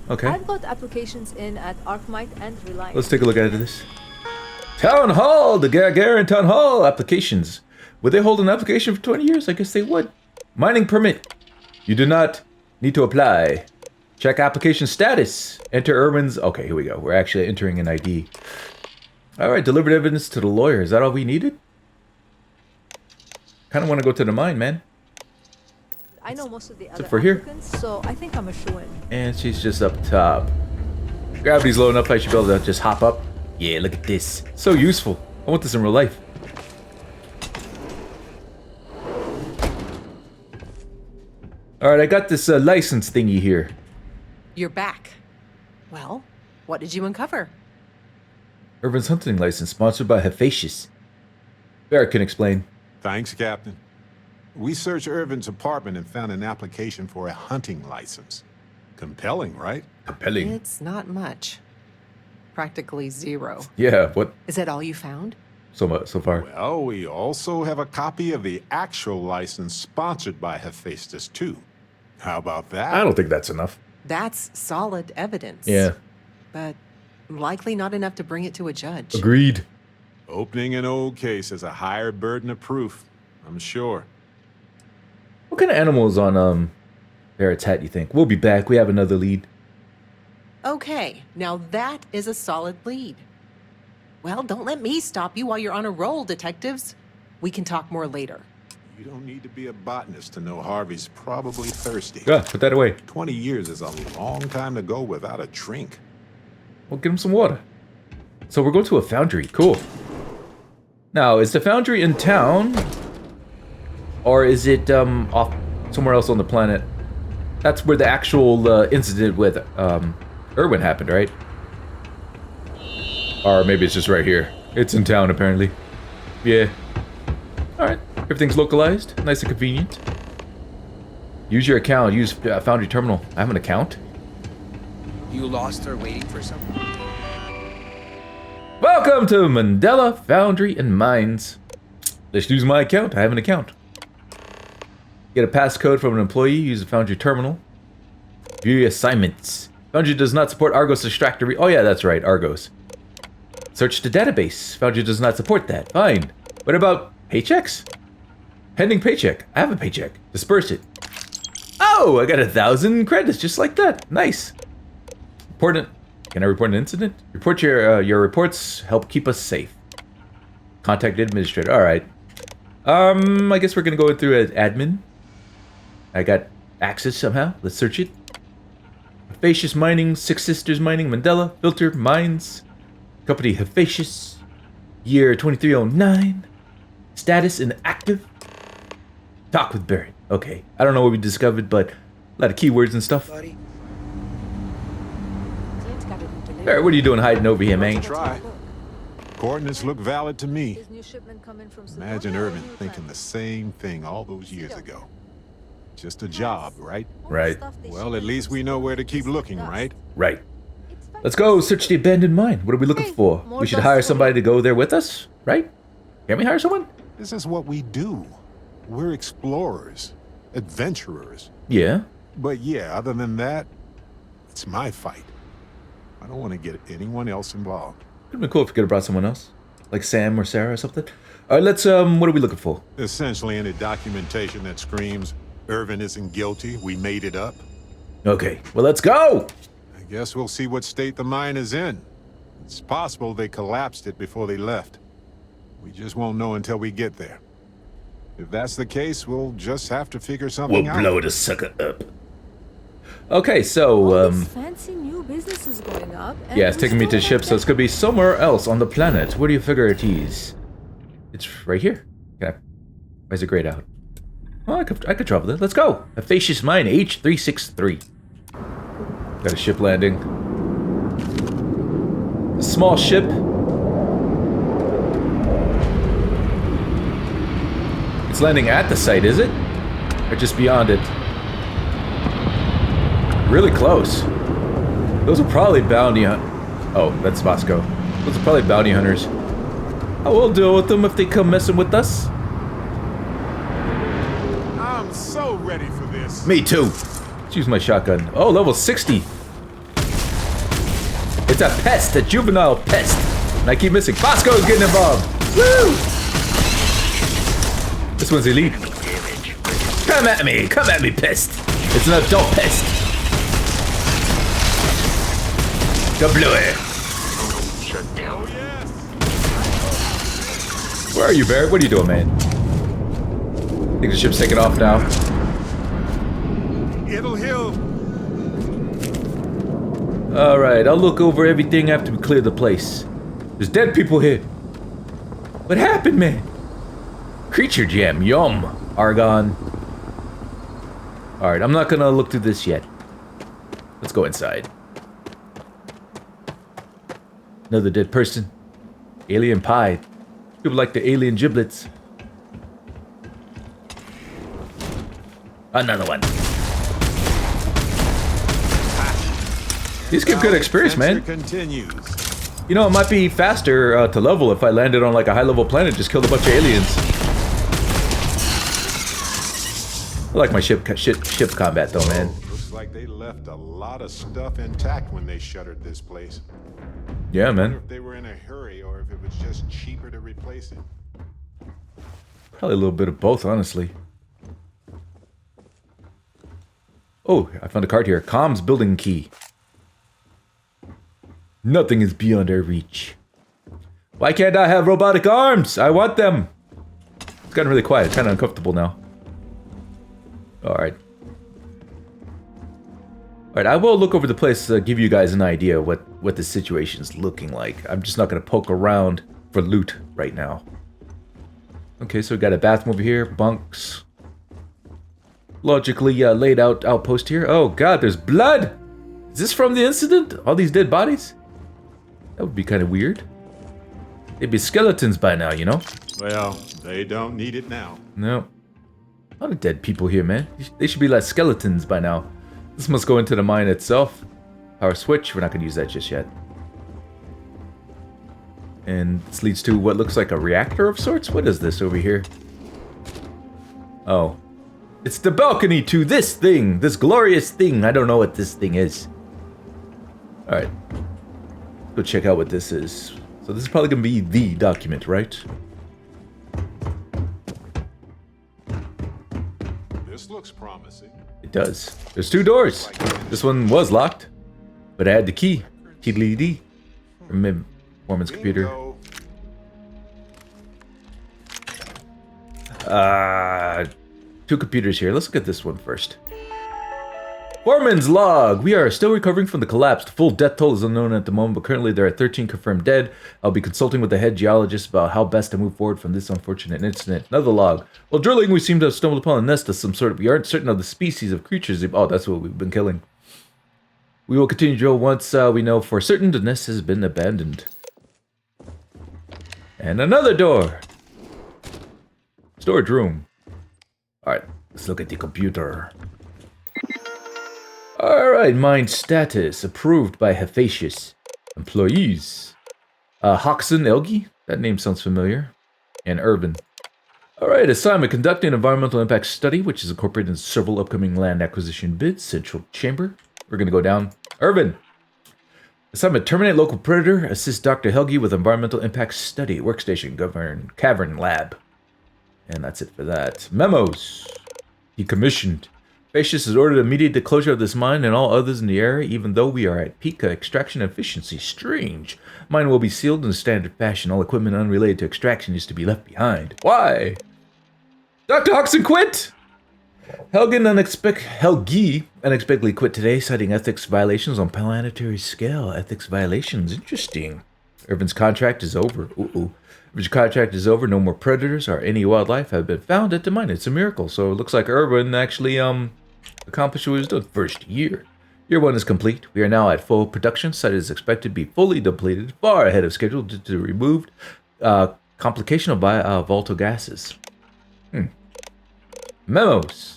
Okay. I've got applications in at Arcmite and Reliance. Let's take a look at this. Town Hall! The Gagarin Town Hall applications. Would they hold an application for 20 years? I guess they would. Mining permit. You do not need to apply. Check application status. Enter ERWIN'S. Okay, here we go. We're actually entering an ID. Alright, delivered evidence to the lawyer. Is that all we needed? Kind of want to go to the mine, man. I know most of the it other for here? applicants, so I think I'm a shoo-in. And she's just up top. Gravity's low enough I should be able to just hop up. Yeah, look at this. So useful. I want this in real life. Alright, I got this license thingy here. You're back. Well, what did you uncover? Irvin's hunting license, sponsored by Hijinx. Barrett can explain. Thanks, Captain. We searched Irvin's apartment and found an application for a hunting license. Compelling, right? Compelling. It's not much. Practically zero. Yeah, what? Is that all you found? So far. Well, we also have a copy of the actual license sponsored by Hephaestus, too. How about that? I don't think that's enough. That's solid evidence. Yeah. But likely not enough to bring it to a judge. Agreed. Opening an old case is a higher burden of proof, I'm sure. What kind of animal is on Barrett's hat, you think? We'll be back. We have another lead. Okay, now that is a solid lead. Well, don't let me stop you while you're on a roll, detectives. We can talk more later. You don't need to be a botanist to know Harvey's probably thirsty. Yeah, put that away. 20 years is a long time to go without a drink. We'll get him some water. So we're going to a foundry. Cool. Now, is the foundry in town? Or is it off somewhere else on the planet? That's where the actual incident with Irwin happened, right? Or maybe it's just right here. It's in town, apparently. Yeah. Alright. Everything's localized. Nice and convenient. Use your account. Use Foundry Terminal. I have an account. You lost her waiting for someone? Welcome to Mandela Foundry and Mines. Let's use my account. I have an account. Get a passcode from an employee. Use the Foundry Terminal. View your assignments. Foundry does not support Argos extractor. Oh yeah, that's right. Argos. Search the database. Foundry does not support that. Fine. What about paychecks? Pending paycheck. I have a paycheck. Disperse it. Oh, I got 1,000 credits just like that. Nice. Important. Can I report an incident? Report your reports help keep us safe. Contact the administrator. All right. I guess we're gonna go through as admin. I got access somehow. Let's search it. Hefacious Mining, Six Sisters Mining, Mandela, Filter, Mines, Company Hefacious, year 2309, status inactive. Talk with Barrett. Okay, I don't know what we discovered, but a lot of keywords and stuff. Barrett, what are you doing hiding over here, man? Try. Coordinates look valid to me. Imagine Irvin thinking the same thing all those years ago. Just a job, right? Right. Well, at least we know where to keep looking, right? Right. Let's go search the abandoned mine. What are we looking for? We should hire somebody to go there with us, right? Can we hire someone? This is what we do. We're explorers, adventurers. Yeah. But yeah, other than that, it's my fight. I don't want to get anyone else involved. It'd been cool if we could have brought someone else, like Sam or Sarah or something. All right, let's. What are we looking for? Essentially, any documentation that screams Irvin isn't guilty. We made it up. Okay, well, let's go. I guess we'll see what state the mine is in. It's possible they collapsed it before they left. We just won't know until we get there. If that's the case, we'll just have to figure something out. We'll blow the sucker up. Okay, so fancy new businesses going up. Yeah, it's taking me to the ship, so it's gonna be somewhere else on the planet. Where do you figure it is? It's right here. Okay. Why is it grayed out? Well, I could travel there. Let's go. Hefacious Mine H363. Got a ship landing. A small ship. It's landing at the site, is it? Or just beyond it? Really close. Those are probably bounty hunters. Oh, that's Bosco. Those are probably bounty hunters. I will deal with them if they come messing with us. I'm so ready for this. Me too. Let's use my shotgun. Oh, level 60. It's a pest, a juvenile pest. And I keep missing. Bosco's getting involved. Woo! This one's elite. Come at me, pest. It's an adult pest. Kablooey. Where are you, Barrett? What are you doing, man? I think the ship's taking off now. It'll heal. Alright, I'll look over everything after we clear the place. There's dead people here. What happened, man? Creature gem, yum. Argon. Alright, I'm not gonna look through this yet. Let's go inside. Another dead person. Alien pie. People like the alien giblets. Another one. These give good experience, man. Continues. You know, it might be faster to level if I landed on like a high-level planet, just killed a bunch of aliens. I like my ship combat though, man. Looks like they left a lot of stuff intact when they shuttered this place. Yeah, I man. wonder if they were in a hurry or if it was just cheaper to replace it. Probably a little bit of both, honestly. Oh, I found a card here. Comms building key. Nothing is beyond our reach. Why can't I have robotic arms? I want them. It's gotten really quiet. Kind of uncomfortable now. Alright. Alright, I will look over the place to give you guys an idea what the situation's looking like. I'm just not going to poke around for loot right now. Okay, so we got a bathroom over here. Bunks. Logically laid out outpost here. Oh god, there's blood! Is this from the incident? All these dead bodies? That would be kind of weird. They'd be skeletons by now, you know? Well, they don't need it now. No. A lot of dead people here, man. They should be like skeletons by now. This must go into the mine itself. Power switch. We're not going to use that just yet. And this leads to what looks like a reactor of sorts. What is this over here? Oh. It's the balcony to this thing. This glorious thing. I don't know what this thing is. Alright. Go check out what this is. So this is probably going to be the document, right? This looks promising. It does. There's two doors. This one was locked, but I had the key. TDD. From Foreman's computer. Two computers here. Let's look at this one first. Foreman's log. We are still recovering from the collapse. The full death toll is unknown at the moment, but currently there are 13 confirmed dead. I'll be consulting with the head geologist about how best to move forward from this unfortunate incident. Another log. While drilling, we seem to have stumbled upon a nest of some sort. We aren't certain of the species of creatures. Oh, that's what we've been killing. We will continue to drill once we know for certain the nest has been abandoned. And another door. Storage room. Alright, let's look at the computer. Alright, mine status. Approved by Hephacious. Employees. Hoxton Elgi? That name sounds familiar. And Irvin. Alright, assignment. Conducting an environmental impact study, which is incorporated in several upcoming land acquisition bids. Central chamber. We're gonna go down. Irvin. Assignment. Terminate local predator. Assist Dr. Helgi with environmental impact study. Workstation. Govern. Cavern lab. And that's it for that. Memos. Decommissioned. Facius has ordered immediate closure of this mine and all others in the area, even though we are at peak extraction efficiency. Strange. Mine will be sealed in standard fashion. All equipment unrelated to extraction is to be left behind. Why? Dr. Hoxton quit! Helgi unexpectedly quit today, citing ethics violations on planetary scale. Ethics violations. Interesting. Irvin's contract is over. Irvin's contract is over. No more predators or any wildlife have been found at the mine. It's a miracle. So it looks like Irvin actually accomplished what he was doing. First year. Year 1 is complete. We are now at full production. Site is expected to be fully depleted, far ahead of schedule due to the removed complication of volatile gases. Memos.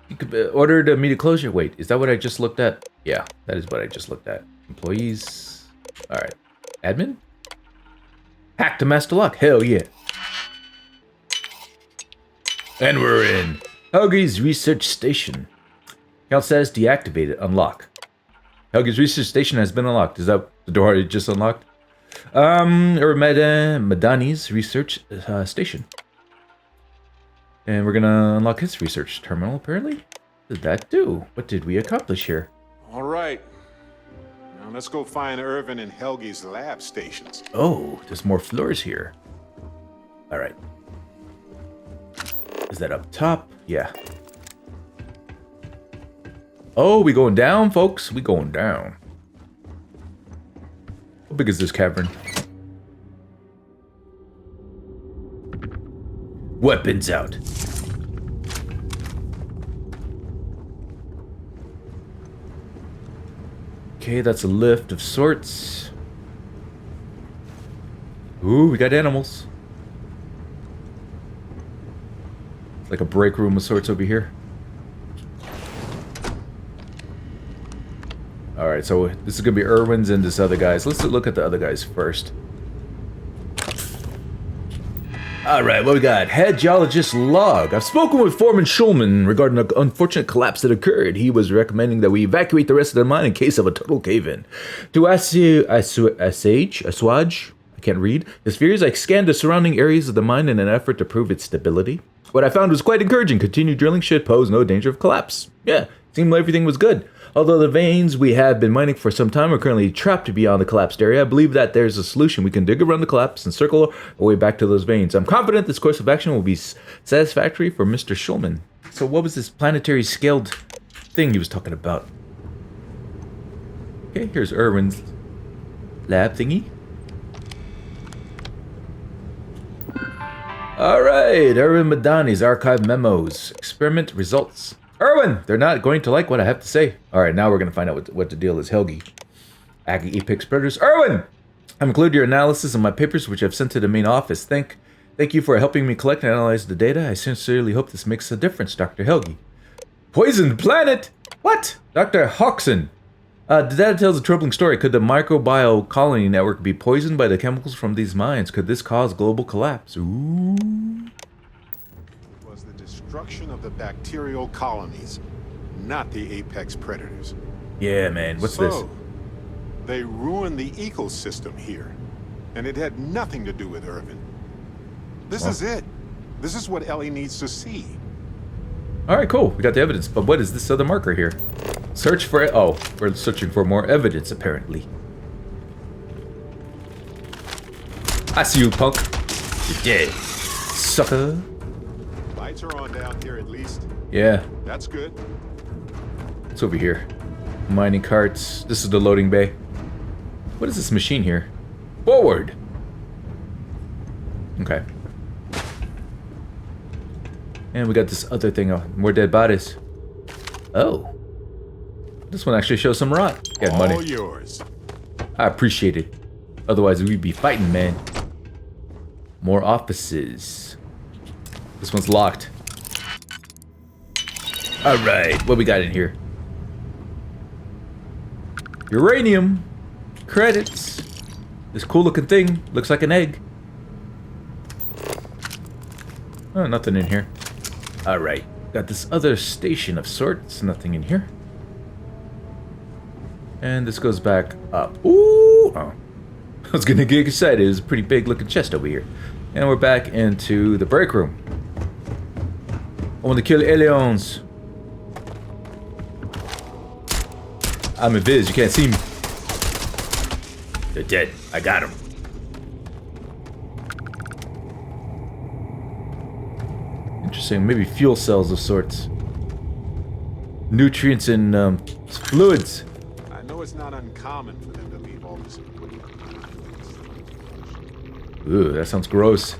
You could ordered immediate closure. Wait, is that what I just looked at? Yeah, that is what I just looked at. Employees. Alright. Admin? Hack to master lock. Hell yeah. And we're in. Helgi's research station. Count status deactivated. Unlock. Helgi's research station has been unlocked. Is that the door I just unlocked? Madani's research station. And we're gonna unlock his research terminal, apparently. What did that do? What did we accomplish here? All right. Now let's go find Irvin and Helgi's lab stations. Oh, there's more floors here. Alright. Is that up top? Yeah. Oh, we going down, folks? We going down. How big is this cavern? Weapons out. Okay, that's a lift of sorts. Ooh, we got animals. It's like a break room of sorts over here. Alright, so this is gonna be Irwin's and this other guy's. Let's look at the other guys first. Alright, what we got? Head geologist log. I've spoken with Foreman Schulman regarding an unfortunate collapse that occurred. He was recommending that we evacuate the rest of the mine in case of a total cave-in. To assuage, I can't read, his fears, I scanned the surrounding areas of the mine in an effort to prove its stability. What I found was quite encouraging. Continued drilling should pose no danger of collapse. Yeah, seemed like everything was good. Although the veins we have been mining for some time are currently trapped beyond the collapsed area, I believe that there's a solution. We can dig around the collapse and circle our way back to those veins. I'm confident this course of action will be satisfactory for Mr. Schulman. So what was this planetary scaled thing he was talking about? Okay, here's Irwin's lab thingy. Alright, Irwin Madani's archive memos. Experiment results. Irwin! They're not going to like what I have to say. Alright, now we're going to find out what the deal is. Helgi. Aggie Apex Predators. Irwin! I've included your analysis in my papers, which I've sent to the main office. Thank you for helping me collect and analyze the data. I sincerely hope this makes a difference, Dr. Helgi. Poisoned planet? What? Dr. Hoxton. The data tells a troubling story. Could the microbial colony network be poisoned by the chemicals from these mines? Could this cause global collapse? Ooh. Destruction of the bacterial colonies, not the apex predators. Yeah, man. What's this? They ruined the ecosystem here, and it had nothing to do with Irvin. This is it. This is what Ellie needs to see. All right, cool. We got the evidence, but what is this other marker here? Search for it. Oh, we're searching for more evidence, apparently. I see you, punk. You're dead, sucker. Lights are on down here at least. Yeah. That's good. What's over here? Mining carts. This is the loading bay. What is this machine here? Forward. Okay. And we got this other thing. Oh, more dead bodies. Oh. This one actually shows some rot. Got money. All yours. I appreciate it. Otherwise, we'd be fighting, man. More offices. This one's locked. Alright, what we got in here? Uranium. Credits. This cool looking thing. Looks like an egg. Oh, nothing in here. Alright. Got this other station of sorts. Nothing in here. And this goes back up. Ooh! Oh. I was gonna get excited. There's a pretty big looking chest over here. And we're back into the break room. I want to kill aliens. I'm invis. You can't see me. They're dead. I got him. Interesting. Maybe fuel cells of sorts. Nutrients and fluids. I know it's not uncommon for them to leave all this equipment. Ooh, that sounds gross.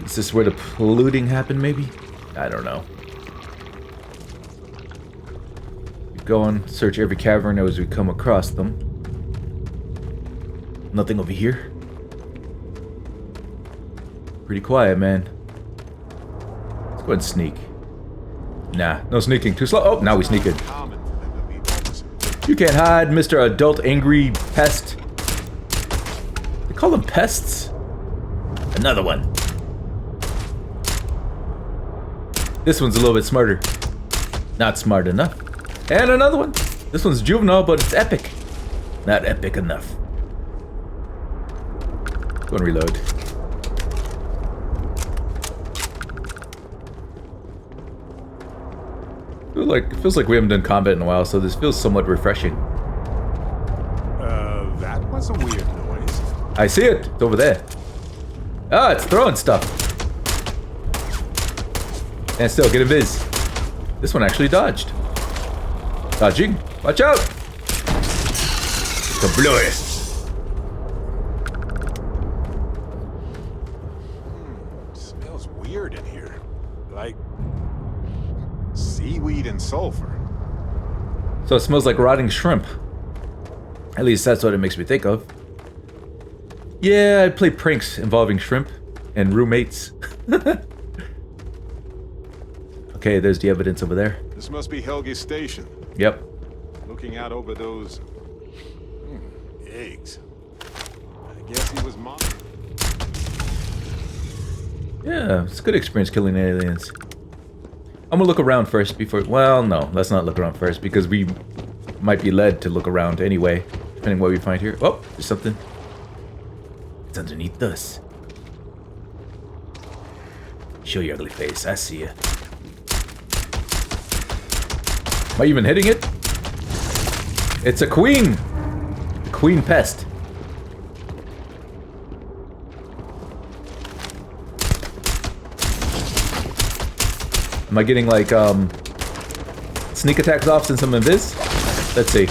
Is this where the polluting happened, maybe? I don't know. Keep going. Search every cavern as we come across them. Nothing over here. Pretty quiet, man. Let's go ahead and sneak. Nah, no sneaking. Too slow. Oh, now we sneak in. You can't hide, Mr. Adult Angry Pest. They call them pests? Another one. This one's a little bit smarter. Not smart enough. And another one. This one's juvenile, but it's epic. Not epic enough. Go and reload. It feels like we haven't done combat in a while, so this feels somewhat refreshing. That was a weird noise. I see it. It's over there. Ah, it's throwing stuff. And still, get a viz. This one actually dodged. Dodging. Watch out! Kabloy. Smells weird in here. Like seaweed and sulfur. So it smells like rotting shrimp. At least that's what it makes me think of. Yeah, I play pranks involving shrimp and roommates. Okay, there's the evidence over there. This must be Helge's station. Yep. Looking out over those eggs. I guess he was mom. Yeah, it's a good experience killing aliens. I'm gonna look around first before... Well, no, let's not look around first because we might be led to look around anyway, depending what we find here. Oh, there's something. It's underneath us. Show your ugly face, I see you. Am I even hitting it? It's a queen! The queen pest. Am I getting like sneak attacks off since I'm invis? Let's see.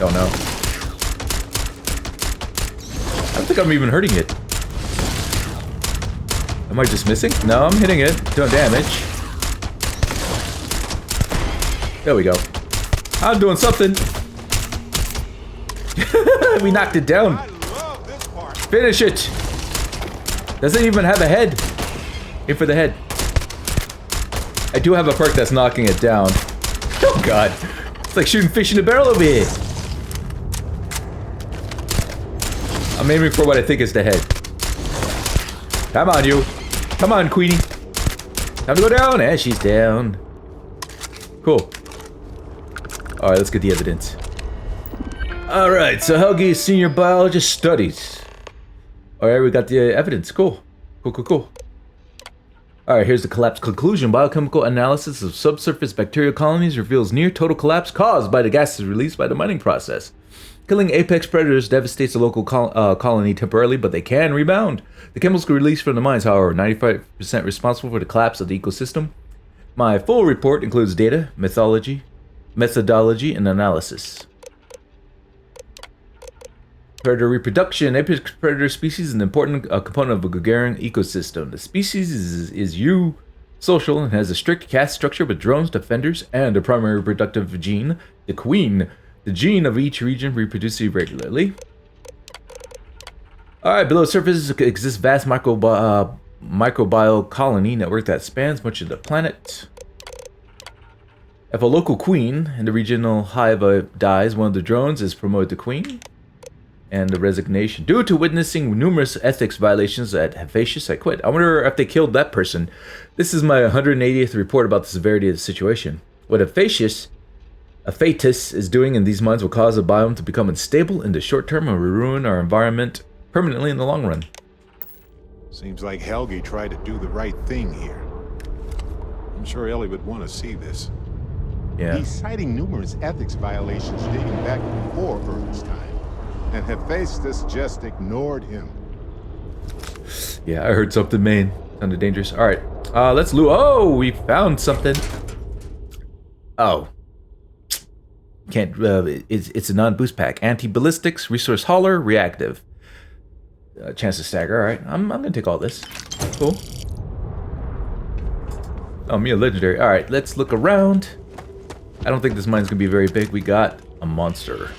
Don't know. I don't think I'm even hurting it. Am I just missing? No, I'm hitting it. Doing damage. There we go. I'm doing something. We knocked it down. Finish it. Doesn't even have a head. Aim for the head. I do have a perk that's knocking it down. Oh god. It's like shooting fish in a barrel over here. I'm aiming for what I think is the head. Come on, you. Come on, Queenie. Time to go down. And she's down. Cool. Alright, let's get the evidence. Alright, so Helge, senior biologist studies. Alright, we got the evidence. Cool. Cool. Alright, here's the collapse conclusion. Biochemical analysis of subsurface bacterial colonies reveals near total collapse caused by the gases released by the mining process. Killing apex predators devastates the local colony temporarily, but they can rebound. The chemicals released from the mines, however, 95% responsible for the collapse of the ecosystem. My full report includes data, methodology, and analysis. Predator reproduction. Apex predator species is an important component of a gregarian ecosystem. The species is eusocial and has a strict caste structure with drones, defenders, and a primary reproductive gene, the queen. The gene of each region reproduces irregularly. Alright, below the surface exists vast microbial colony network that spans much of the planet. If a local queen in the regional hive dies, one of the drones is promoted to queen. And the resignation. Due to witnessing numerous ethics violations at Hijinx, I quit. I wonder if they killed that person. This is my 180th report about the severity of the situation. What a Hijinx is doing in these mines will cause the biome to become unstable in the short term and will ruin our environment permanently in the long run. Seems like Helgi tried to do the right thing here. I'm sure Ellie would want to see this. Yeah. He's citing numerous ethics violations dating back before Earth's time. And Hephaestus just ignored him. Yeah, I heard something, man. Sounded dangerous. Alright, let's loot. Oh, we found something. Oh. Can't, it's a non-boost pack. Anti-ballistics, resource hauler, reactive. Chance to stagger, alright. I'm gonna take all this. Cool. Oh, me a legendary. Alright, let's look around. I don't think this mine's gonna be very big. We got a monster.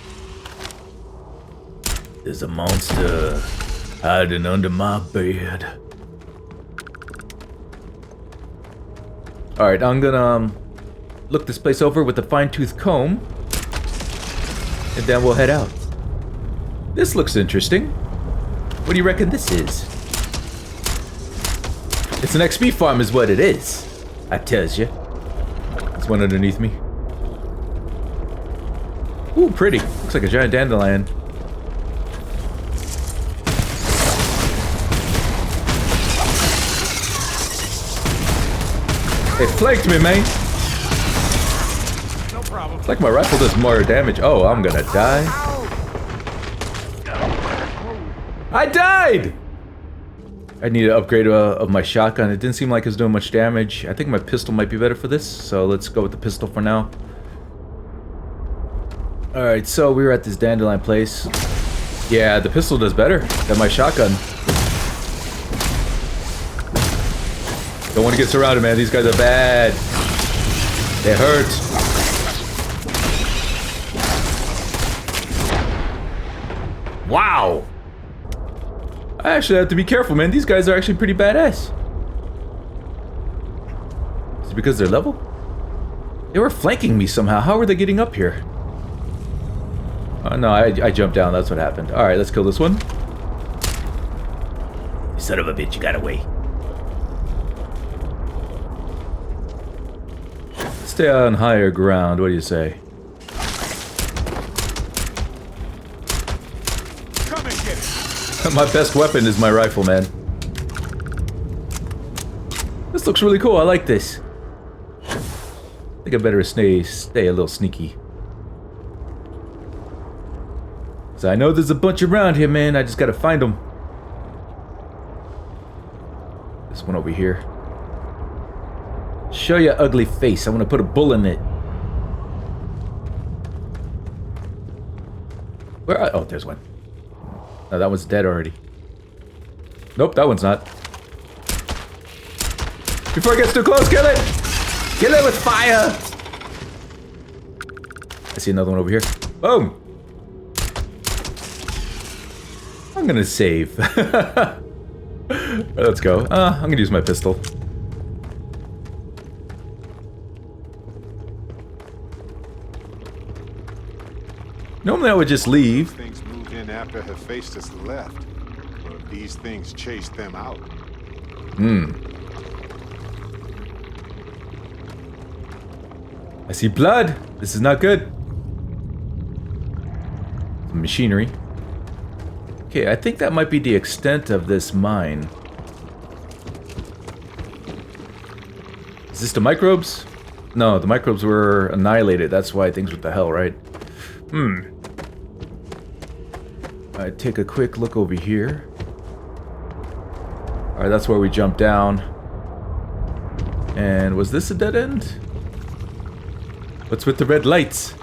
There's a monster hiding under my bed. Alright, I'm gonna look this place over with a fine-tooth comb. And then we'll head out. This looks interesting. What do you reckon this is? It's an XP farm is what it is. I tells you. There's one underneath me. Ooh, pretty. Looks like a giant dandelion. It flanked me, man. No problem. It's like my rifle does more damage. Oh, I'm gonna die. I died! I need an upgrade of my shotgun. It didn't seem like it was doing much damage. I think my pistol might be better for this, so let's go with the pistol for now. Alright, so we were at this dandelion place. Yeah, the pistol does better than my shotgun. Don't want to get surrounded, man. These guys are bad. They hurt. Wow. I actually have to be careful, man. These guys are actually pretty badass. Is it because they're level? They were flanking me somehow. How are they getting up here? Oh, no, I jumped down. That's what happened. All right, let's kill this one. You son of a bitch, you got away. Stay on higher ground. What do you say? Come and get it. My best weapon is my rifle, man. This looks really cool. I like this. I think I better stay a little sneaky. So I know there's a bunch around here, man. I just gotta find them. This one over here. Show your ugly face. I want to put a bull in it. Where? Oh, there's one. No, that one's dead already. Nope, that one's not. Before it gets too close, kill it! Kill it with fire! I see another one over here. Boom! I'm gonna save. Alright, let's go. I'm gonna use my pistol. Normally I would just leave. Things moved in after Hephaestus left. But these things chased them out. I see blood. This is not good. Some machinery. Okay, I think that might be the extent of this mine. Is this the microbes? No, the microbes were annihilated. That's why things went to hell, right? Alright, take a quick look over here. Alright, that's where we jumped down. And was this a dead end? What's with the red lights?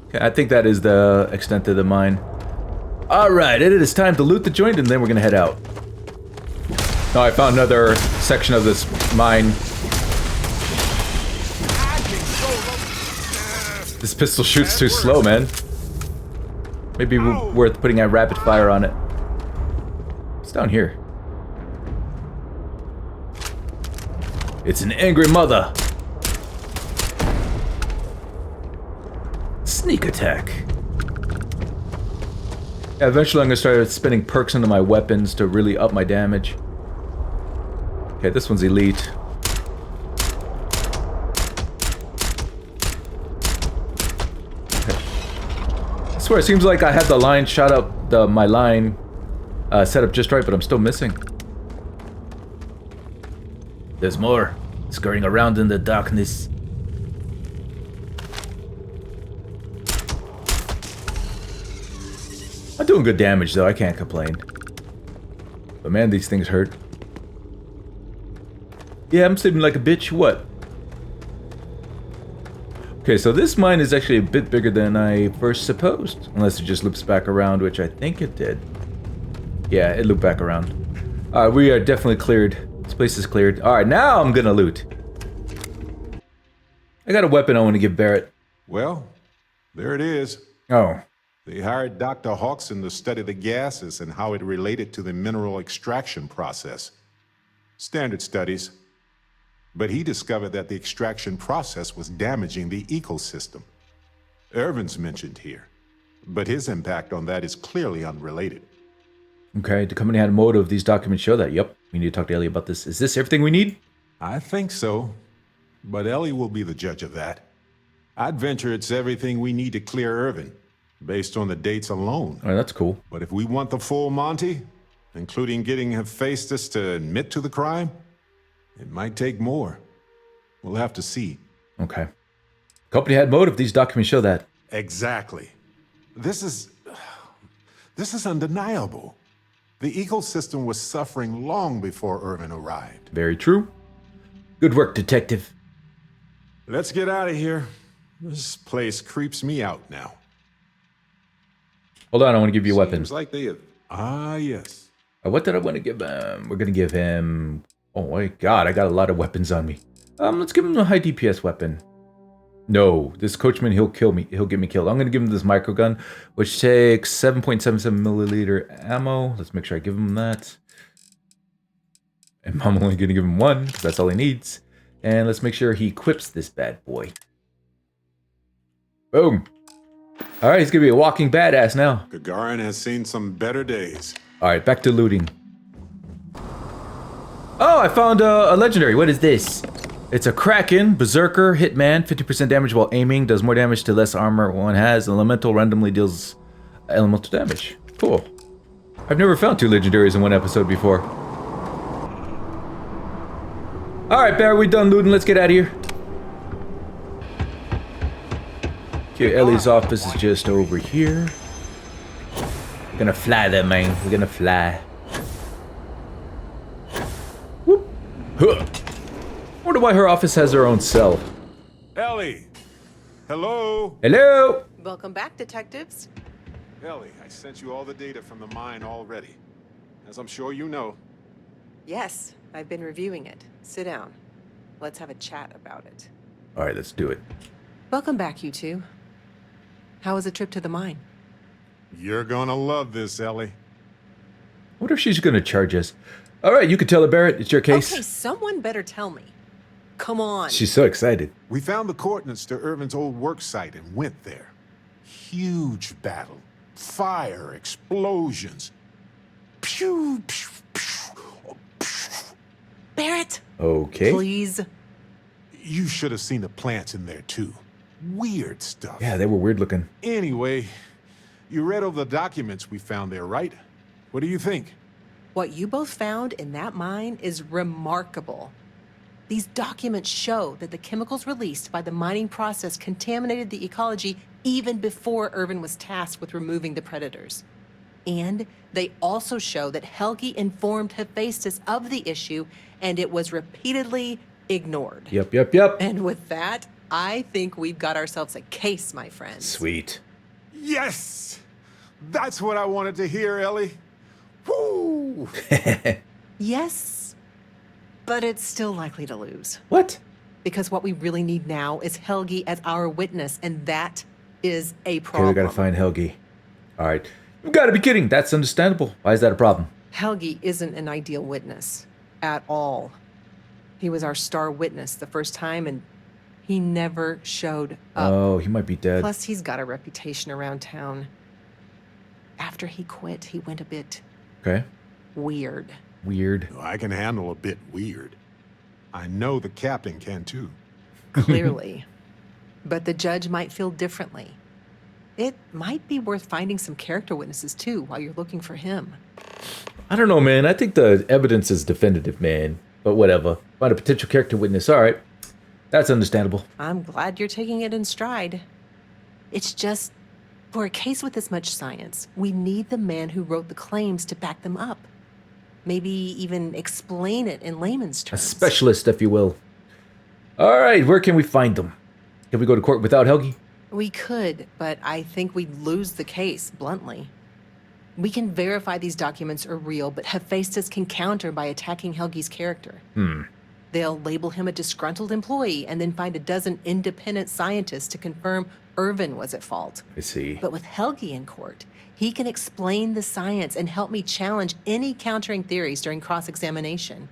Okay, I think that is the extent of the mine. Alright, it is time to loot the joint and then we're gonna head out. Oh, I found another section of this mine. This pistol shoots too slow, man. Maybe worth putting a rapid fire on it. It's down here. It's an angry mother. Sneak attack. Yeah, eventually I'm gonna start spending perks into my weapons to really up my damage. Okay, this one's elite. Okay. I swear, it seems like I had the line shot up, my line set up just right, but I'm still missing. There's more scurrying around in the darkness. I'm doing good damage though, I can't complain. But man, these things hurt. Yeah, I'm sleeping like a bitch, what? Okay, so this mine is actually a bit bigger than I first supposed. Unless it just loops back around, which I think it did. Yeah, it looped back around. We are definitely cleared. This place is cleared. Alright, now I'm gonna loot. I got a weapon I want to give Barrett. Well, there it is. Oh. They hired Dr. Hawkson to study the gases and how it related to the mineral extraction process. Standard studies. But he discovered that the extraction process was damaging the ecosystem. ERWIN'S mentioned here, but his impact on that is clearly unrelated. Okay, the company had a motive. These documents show that. Yep, we need to talk to Ellie about this. Is this everything we need? I think so, but Ellie will be the judge of that. I'd venture it's everything we need to clear Irvin, based on the dates alone. Oh, that's cool. But if we want the full Monty, including getting Hephaestus to admit to the crime, it might take more. We'll have to see. Okay. Company had motive. These documents show that. Exactly. This is undeniable. The ecosystem was suffering long before Irvin arrived. Very true. Good work, detective. Let's get out of here. This place creeps me out now. Hold on, I want to give you a weapon. Seems like they have... Ah, yes. What did I want to give him? We're going to give him... Oh my god, I got a lot of weapons on me. Let's give him a high DPS weapon. No, this coachman, he'll kill me. He'll get me killed. I'm going to give him this microgun, which takes 7.77 milliliter ammo. Let's make sure I give him that. And I'm only going to give him one, because that's all he needs. And let's make sure he equips this bad boy. Boom. Alright, he's going to be a walking badass now. Gagarin has seen some better days. Alright, back to looting. Oh, I found a legendary. What is this? It's a Kraken, Berserker, Hitman, 50% damage while aiming, does more damage to less armor one has, and Elemental randomly deals elemental damage. Cool. I've never found two legendaries in one episode before. Alright, Barry, we done looting. Let's get out of here. Okay, Ellie's office is just over here. We're gonna fly there, man. We're gonna fly. Whoop. Huh. Wonder why her office has her own cell. Ellie! Hello? Hello? Welcome back, detectives. Ellie, I sent you all the data from the mine already. As I'm sure you know. Yes, I've been reviewing it. Sit down. Let's have a chat about it. Alright, let's do it. Welcome back, you two. How was the trip to the mine? You're gonna love this, Ellie. What if she's gonna charge us? Alright, you can tell her, Barrett. It's your case. Okay, someone better tell me. Come on. She's so excited. We found the coordinates to Irvin's old work site and went there. Huge battle. Fire, explosions. Pew, pew, pew, pew. Barrett! Okay. Please. You should have seen the plants in there, too. Weird stuff. Yeah, they were weird looking. Anyway, you read over the documents we found there, right? What do you think? What you both found in that mine is remarkable. These documents show that the chemicals released by the mining process contaminated the ecology even before Irvin was tasked with removing the predators. And they also show that Helgi informed Hephaestus of the issue, and it was repeatedly ignored. Yep. And with that, I think we've got ourselves a case, my friends. Sweet. Yes! That's what I wanted to hear, Ellie. Woo! Yes, but it's still likely to lose. What? Because what we really need now is Helgi as our witness, and that is a Okay, problem. we gotta find Helgi. Alright. You gotta be kidding. That's understandable. Why is that a problem? Helgi isn't an ideal witness at all. He was our star witness the first time, and he never showed up. Oh, he might be dead. Plus, he's got a reputation around town. After he quit, he went a bit Okay. weird. Weird. I can handle a bit weird. I know the captain can too. Clearly. But the judge might feel differently. It might be worth finding some character witnesses too while you're looking for him. I don't know, man. I think the evidence is definitive, man. But whatever. Find a potential character witness. Alright. That's understandable. I'm glad you're taking it in stride. It's just, for a case with this much science, we need the man who wrote the claims to back them up. Maybe even explain it in layman's A terms. specialist, if you will. Alright, where can we find them? Can we go to court without Helgi? We could, but I think we'd lose the case, bluntly. We can verify these documents are real, but Hephaestus can counter by attacking Helgi's character. They'll label him a disgruntled employee and then find a dozen independent scientists to confirm Irvin was at fault. I see. But with Helgi in court, he can explain the science and help me challenge any countering theories during cross-examination.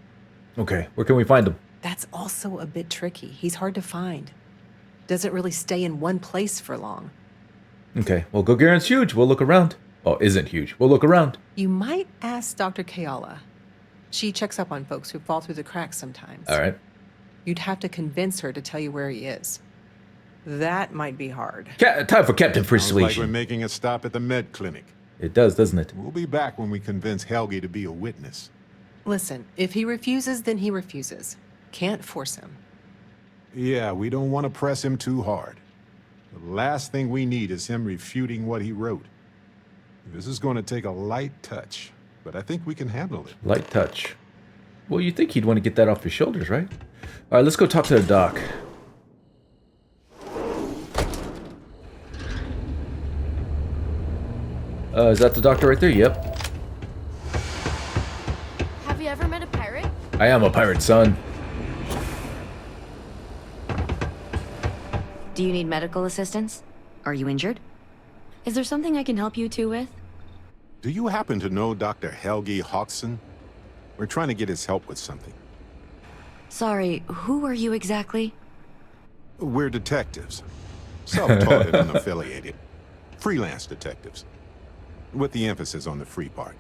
Okay, where can we find them? That's also a bit tricky. He's hard to find. Doesn't really stay in one place for long. Okay, well, Gagarin's huge. We'll look around. Oh, isn't huge. We'll look around. You might ask Dr. Kayala. She checks up on folks who fall through the cracks sometimes. Alright. You'd have to convince her to tell you where he is. That might be hard. Time for Captain Sounds like we're Persuasion. making a stop at the med clinic. It does, doesn't it? We'll be back when we convince Helgi to be a witness. Listen, if he refuses, then he refuses. Can't force him. Yeah, we don't want to press him too hard. The last thing we need is him refuting what he wrote. This is going to take a light touch, but I think we can handle it. Light touch. Well, you'd think he'd want to get that off your shoulders, right? Alright, let's go talk to the doc. Is that the doctor right there? Yep. Have you ever met a pirate? I am a pirate, son. Do you need medical assistance? Are you injured? Is there something I can help you two with? Do you happen to know Dr. Helgi Hawkson? We're trying to get his help with something. Sorry, who are you exactly? We're detectives. Self-taught and unaffiliated. Freelance detectives. With the emphasis on the free part.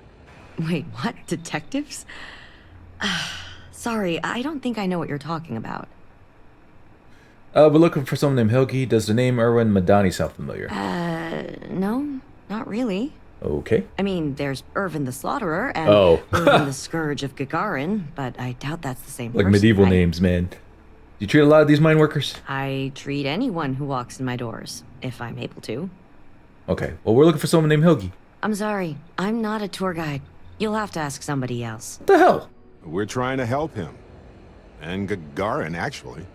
Wait, what? Detectives? Sorry, I don't think I know what you're talking about. We're looking for someone named Helgi. Does the name Erwin Madani sound familiar? No, not really. Okay. I mean, there's Irvin the Slaughterer and Irvin the Scourge of Gagarin, but I doubt that's the same Like person, medieval right? names, man. You treat a lot of these mine workers? I treat anyone who walks in my doors, if I'm able to. Okay, well, we're looking for someone named Helgi. I'm sorry, I'm not a tour guide. You'll have to ask somebody else. What the hell? We're trying to help him. And Gagarin, actually.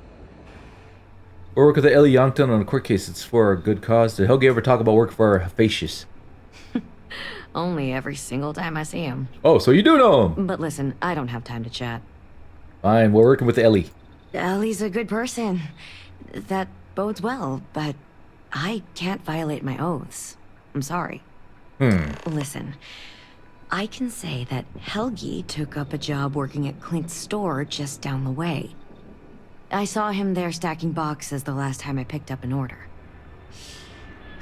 We're working with Ellie Yankton on a court case. It's for a good cause. Did Helgi ever talk about work for Hephaestus? Only every single time I see him. Oh, so you do know him. But listen, I don't have time to chat. Fine, we're working with Ellie. Ellie's a good person. That bodes well, but I can't violate my oaths. I'm sorry. Listen, I can say that Helgi took up a job working at Clint's store just down the way. I saw him there stacking boxes the last time I picked up an order.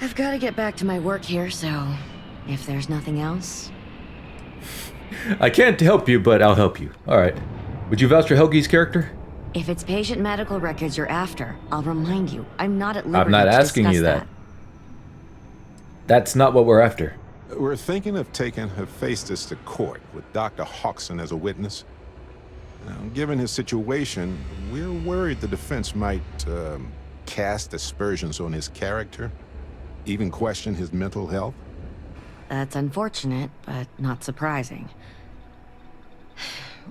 I've got to get back to my work here, so if there's nothing else... I can't help you, but I'll help you. Alright. Would you vouch for Helgi's character? If it's patient medical records you're after, I'll remind you, I'm not at liberty I'm not to asking discuss you that. That's not what we're after. We're thinking of taking Hephaestus to court with Dr. Hodgson as a witness. Now, given his situation, we're worried the defense might cast aspersions on his character, even question his mental health. That's unfortunate, but not surprising.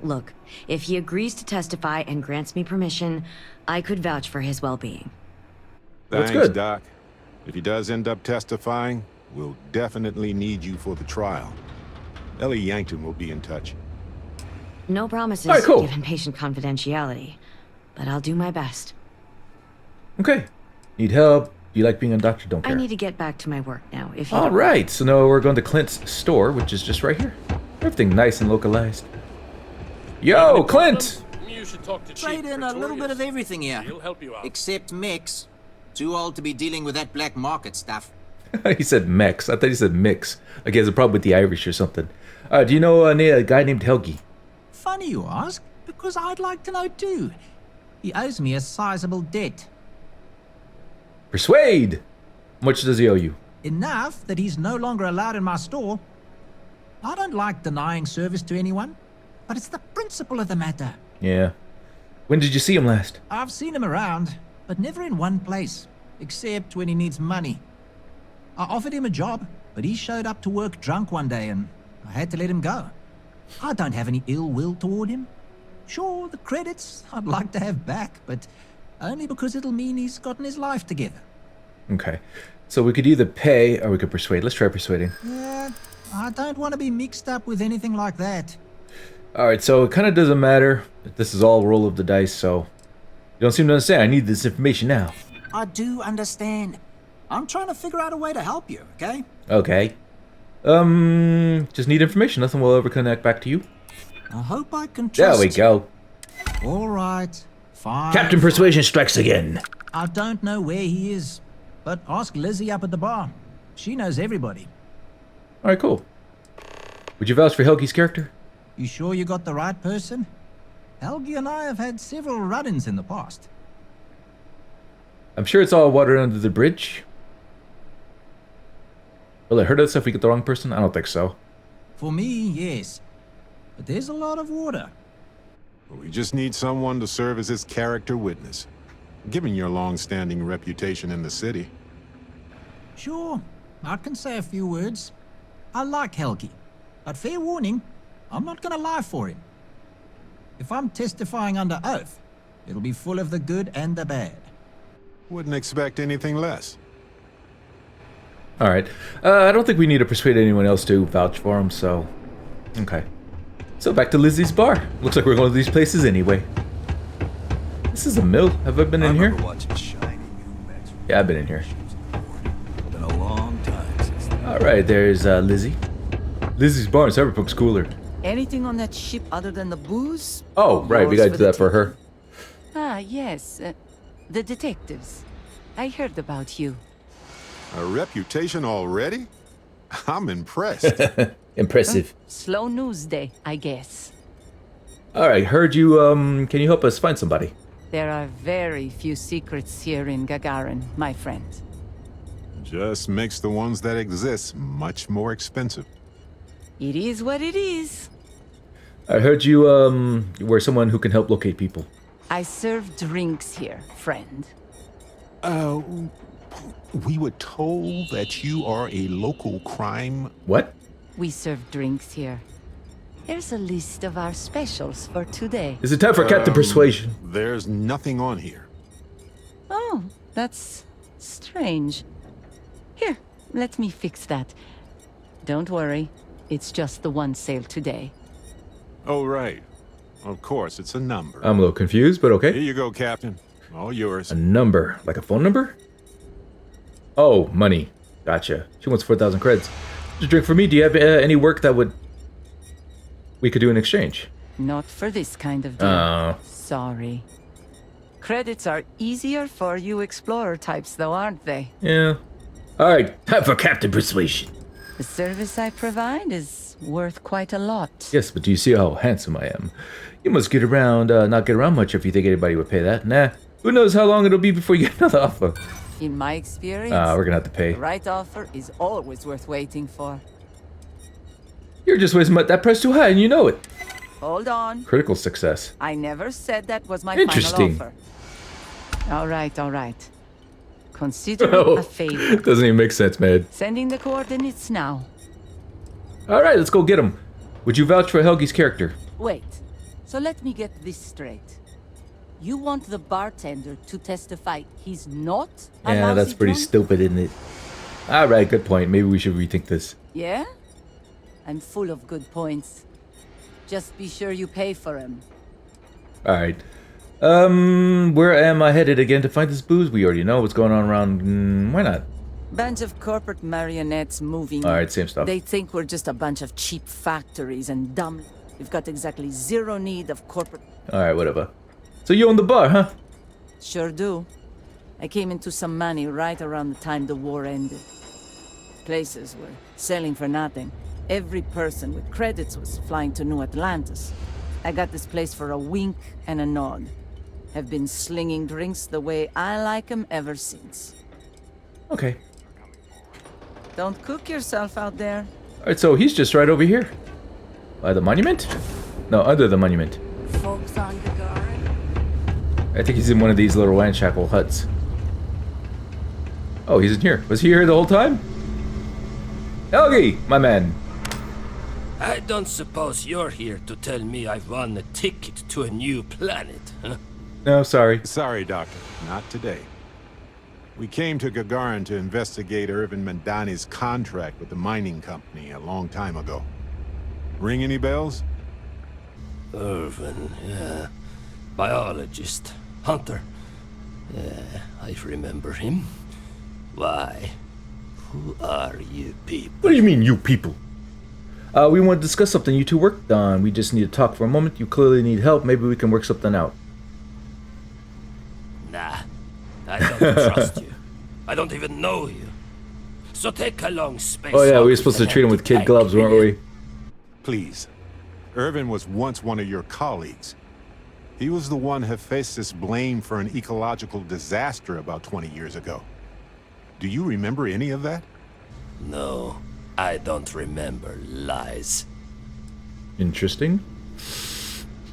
Look, if he agrees to testify and grants me permission, I could vouch for his well-being. Thanks, good. Doc. If he does end up testifying, we'll definitely need you for the trial. Ellie Yankton will be in touch. No promises, All right, cool. given patient confidentiality, but I'll do my best. Okay. Need help? Do you like being a doctor? Don't care. I need to get back to my work now. If you All don't- right. So now we're going to Clint's store, which is just right here. Everything nice and localized. Yo, Clint! You should talk to Trade Chief in a little bit of Pretorius. everything here. He'll help you out. Except mix. Too old to be dealing with that black market stuff. He said Mex. I thought he said mix. Like he has a problem with the Irish or something. Do you know a guy named Helgi? Funny you ask, because I'd like to know too. He owes me a sizable debt. Persuade! How much does he owe you? Enough that he's no longer allowed in my store. I don't like denying service to anyone, but it's the principle of the matter. Yeah. When did you see him last? I've seen him around, but never in one place, except when he needs money. I offered him a job, but he showed up to work drunk one day and I had to let him go. I don't have any ill will toward him. Sure, the credits I'd like to have back, but only because it'll mean he's gotten his life together. Okay. So we could either pay or we could persuade. Let's try persuading. Yeah, I don't want to be mixed up with anything like that. Alright, so it kind of doesn't matter. This is all roll of the dice, so... You don't seem to understand. I need this information now. I do understand. I'm trying to figure out a way to help you, okay? Okay. Just need information. Nothing will ever connect back to you. I hope I can There trust we go. All right, fine. Captain Persuasion strikes again. I don't know where he is, but ask Lizzie up at the bar. She knows everybody. Alright, cool. Would you vouch for Helgi's character? You sure you got the right person? Helgi and I have had several run-ins in the past. I'm sure it's all water under the bridge. Will it hurt us if we get the wrong person? I don't think so. For me, yes. But there's a lot of water. We just need someone to serve as his character witness, given your long-standing reputation in the city. Sure, I can say a few words. I like Helgi, but fair warning, I'm not gonna lie for him. If I'm testifying under oath, it'll be full of the good and the bad. Wouldn't expect anything less. Alright. I don't think we need to persuade anyone else to vouch for him, so... Okay. So back to Lizzie's bar. Looks like we're going to these places anyway. This is a mill. Have I been in here? Yeah, I've been in here. Been a long time since then. Alright, there's Lizzie. Lizzie's bar in Cyberpunk's cooler. Anything on that ship other than the booze? Oh, right, we gotta do that for her. Ah, yes. The detectives. I heard about you. A reputation already? I'm impressed. Impressive. Slow news day, I guess. Alright, heard you, can you help us find somebody? There are very few secrets here in Gagarin, my friend. Just makes the ones that exist much more expensive. It is what it is. I heard you, were someone who can help locate people. I serve drinks here, friend. We were told that you are a local crime... What? We serve drinks here. Here's a list of our specials for today. Is it time for Captain Persuasion? There's nothing on here. Oh, that's strange. Here, let me fix that. Don't worry, it's just the one sale today. Oh, right. Of course, it's a number. I'm a little confused, but okay. Here you go, Captain. All yours. A number, like a phone number? Oh, money. Gotcha. She wants 4,000 creds. Just a drink for me. Do you have any work that we could do in exchange? Not for this kind of deal. Oh. Sorry. Credits are easier for you explorer types, though, aren't they? Yeah. Alright, time for Captain Persuasion. The service I provide is worth quite a lot. Yes, but do you see how handsome I am? You must get around, not get around much if you think anybody would pay that. Nah. Who knows how long it'll be before you get another offer. In my experience, We're gonna have to pay. the right offer is always worth waiting for. You're just wasting that price too high, and you know it. Hold on. Critical success. I never said that was my Interesting. final offer. All right, all right. Consider it a favor. Doesn't even make sense, man. Sending the coordinates now. All right, let's go get him. Would you vouch for Helgi's character? Wait. So let me get this straight. You want the bartender to testify he's not a Yeah, that's lousy pretty drunk? stupid, isn't it? All right, good point. Maybe we should rethink this. Yeah? I'm full of good points. Just be sure you pay for him. All right. Where am I headed again to find this booze? We already know what's going on around. Why not? Bunch of corporate marionettes moving. All right, same stuff. They think we're just a bunch of cheap factories and dumb. We've got exactly zero need of corporate. All right, whatever. So you own the bar, huh? Sure do. I came into some money right around the time the war ended. Places were selling for nothing. Every person with credits was flying to New Atlantis. I got this place for a wink and a nod. Have been slinging drinks the way I like 'em ever since. Okay. Don't cook yourself out there. All right, so he's just right over here. By the monument? No, under the monument. Folks on Gagarin? I think he's in one of these little ramshackle huts. Oh, he's in here. Was he here the whole time? Helgi, my man. I don't suppose you're here to tell me I've won a ticket to a new planet, huh? No, sorry. Sorry, Doctor. Not today. We came to Gagarin to investigate Irvin Mandani's contract with the mining company a long time ago. Ring any bells? Irvin, yeah. Biologist. Hunter. Yeah, I remember him. Why? Who are you people? What do you mean, you people? We want to discuss something you two worked on. We just need to talk for a moment. You clearly need help. Maybe we can work something out. Nah, I don't trust you. I don't even know you. So take a long space. Oh yeah, we were out supposed to with treat him with empty kid tank, gloves, weren't will we? you? Please. Irvin was once one of your colleagues. He was the one Hephaestus blamed for an ecological disaster about 20 years ago. Do you remember any of that? No, I don't remember lies. Interesting.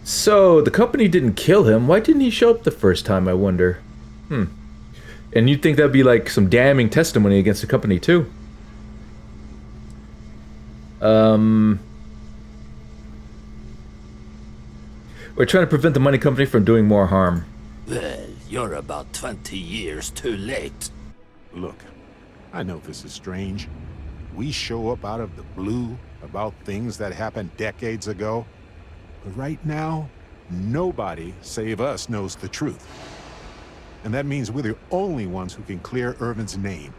So, the company didn't kill him. Why didn't he show up the first time, I wonder? And you'd think that'd be like some damning testimony against the company, too. We're trying to prevent the money company from doing more harm. Well, you're about 20 years too late. Look, I know this is strange. We show up out of the blue about things that happened decades ago. But right now, nobody save us knows the truth. And that means we're the only ones who can clear Irvin's name.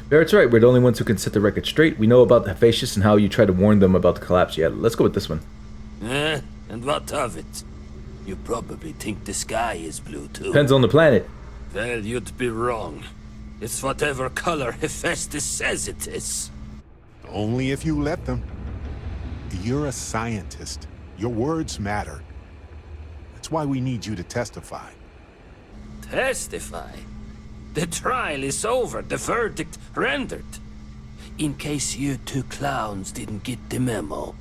That's right, we're the only ones who can set the record straight. We know about the Hephaestus and how you tried to warn them about the collapse. Yeah, let's go with this one. And what of it? You probably think the sky is blue too. Depends on the planet. Well, you'd be wrong. It's whatever color Hephaestus says it is. Only if you let them. You're a scientist. Your words matter. That's why we need you to testify. Testify? The trial is over, the verdict rendered. In case you two clowns didn't get the memo.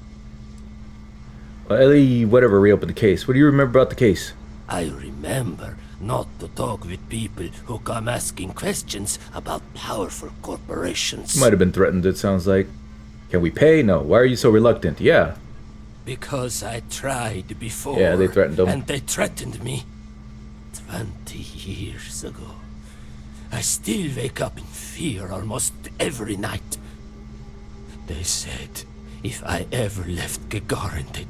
Well, Ellie, whatever, reopen the case. What do you remember about the case? I remember not to talk with people who come asking questions about powerful corporations. You might have been threatened, it sounds like. Can we pay? No. Why are you so reluctant? Yeah. Because I tried before. Yeah, they threatened him. And they threatened me 20 years ago. I still wake up in fear almost every night. They said if I ever left Gagarin,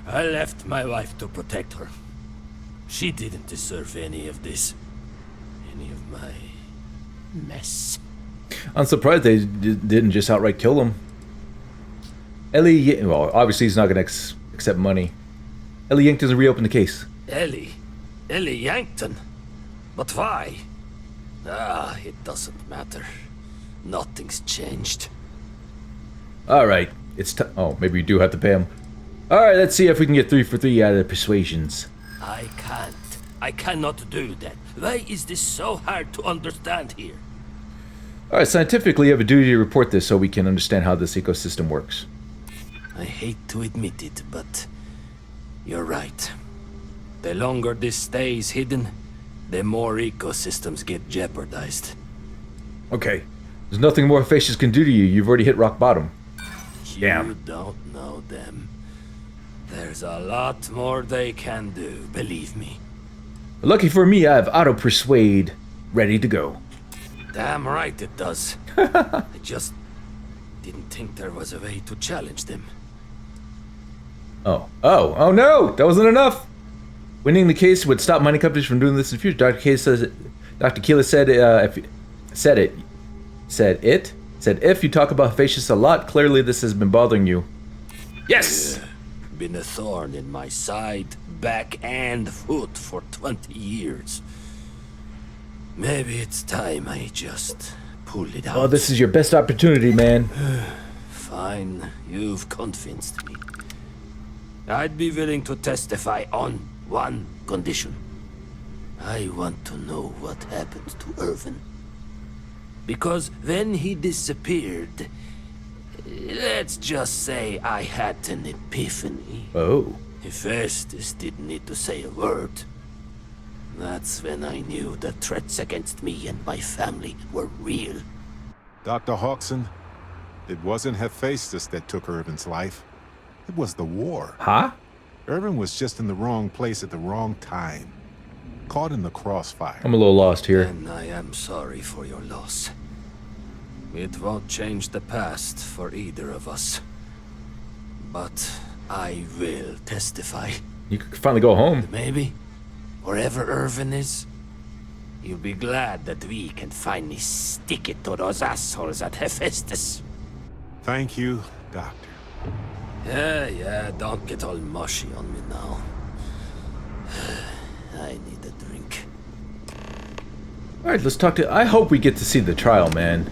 I left my wife to protect her. She didn't deserve any of this. Any of my mess. I'm surprised they didn't just outright kill him. Ellie, well, obviously he's not going to accept money. Ellie Yankton doesn't reopen the case. Ellie Yankton? But why? It doesn't matter. Nothing's changed. Alright, it's time. Oh, maybe we do have to pay him. Alright, let's see if we can get 3 for 3 out of the persuasions. I can't. I cannot do that. Why is this so hard to understand here? Alright, scientifically, you have a duty to report this so we can understand how this ecosystem works. I hate to admit it, but you're right. The longer this stays hidden, the more ecosystems get jeopardized. Okay. There's nothing more Facius can do to you. You've already hit rock bottom. Damn. You don't know them. There's a lot more they can do, believe me. Lucky for me, I have Auto Persuade ready to go. Damn right it does. I just didn't think there was a way to challenge them. Oh no! That wasn't enough! Winning the case would stop mining companies from doing this in the future. Dr. Keela said, if you talk about Facius a lot, clearly this has been bothering you. Yes! Yeah, been a thorn in my side, back and foot for 20 years. Maybe it's time I just pull it out. Oh, this is your best opportunity, man. Fine, you've convinced me. I'd be willing to testify on one condition. I want to know what happened to Irvin. Because when he disappeared, let's just say I had an epiphany. Oh. Hephaestus didn't need to say a word. That's when I knew the threats against me and my family were real. Dr. Hawkson, it wasn't Hephaestus that took Irvin's life. It was the war. Huh? Irvin was just in the wrong place at the wrong time. Caught in the crossfire. I'm a little lost here. And I am sorry for your loss. It won't change the past for either of us. But I will testify. You could finally go home. Maybe, wherever Irvin is, you'll be glad that we can finally stick it to those assholes at Hephaestus. Thank you, Doctor. Yeah, don't get all mushy on me now. I need a drink. Alright, let's talk to... I hope we get to see the trial, man.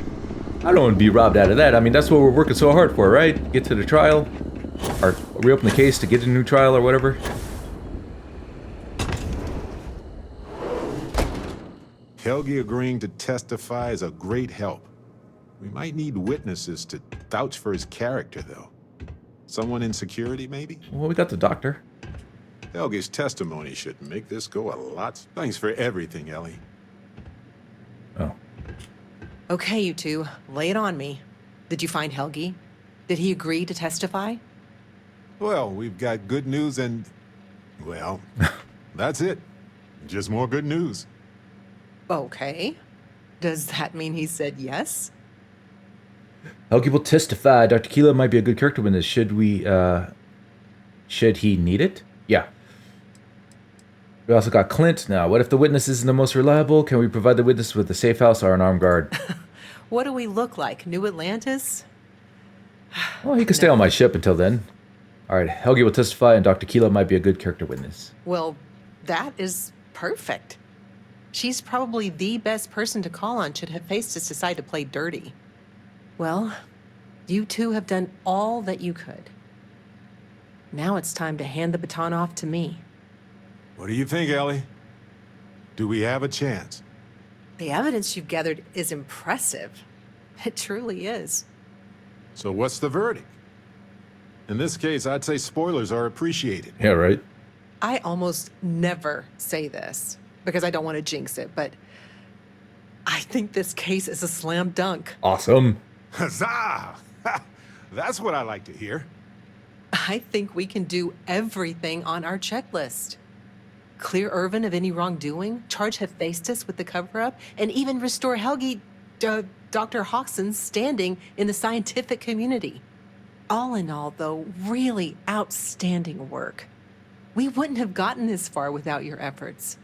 I don't want to be robbed out of that. I mean, that's what we're working so hard for, right? Get to the trial. Or reopen the case to get a new trial or whatever. Helgi agreeing to testify is a great help. We might need witnesses to vouch for his character, though. Someone in security, maybe? Well, we got the doctor. Helgi's testimony should make this go a lot. Thanks for everything, Ellie. Oh. Okay, you two, lay it on me. Did you find Helgi? Did he agree to testify? Well, we've got good news and... well, that's it. Just more good news. Okay. Does that mean he said yes? Helgi will testify. Dr. Keela might be a good character witness. Should he need it? Yeah. We also got Clint now. What if the witness isn't the most reliable? Can we provide the witness with a safe house or an armed guard? What do we look like? New Atlantis? Well, he can stay on my ship until then. Alright, Helgi will testify and Dr. Keela might be a good character witness. Well, that is perfect. She's probably the best person to call on should Hephaestus decide to play dirty. Well, you two have done all that you could. Now it's time to hand the baton off to me. What do you think, Ellie? Do we have a chance? The evidence you've gathered is impressive. It truly is. So what's the verdict? In this case, I'd say spoilers are appreciated. Yeah, right. I almost never say this because I don't want to jinx it, but I think this case is a slam dunk. Awesome. Huzzah! That's what I like to hear. I think we can do everything on our checklist. Clear Irvin of any wrongdoing, charge Hephaestus with the cover-up, and even restore Helgi, Dr. Hawkson's standing in the scientific community. All in all, though, really outstanding work. We wouldn't have gotten this far without your efforts.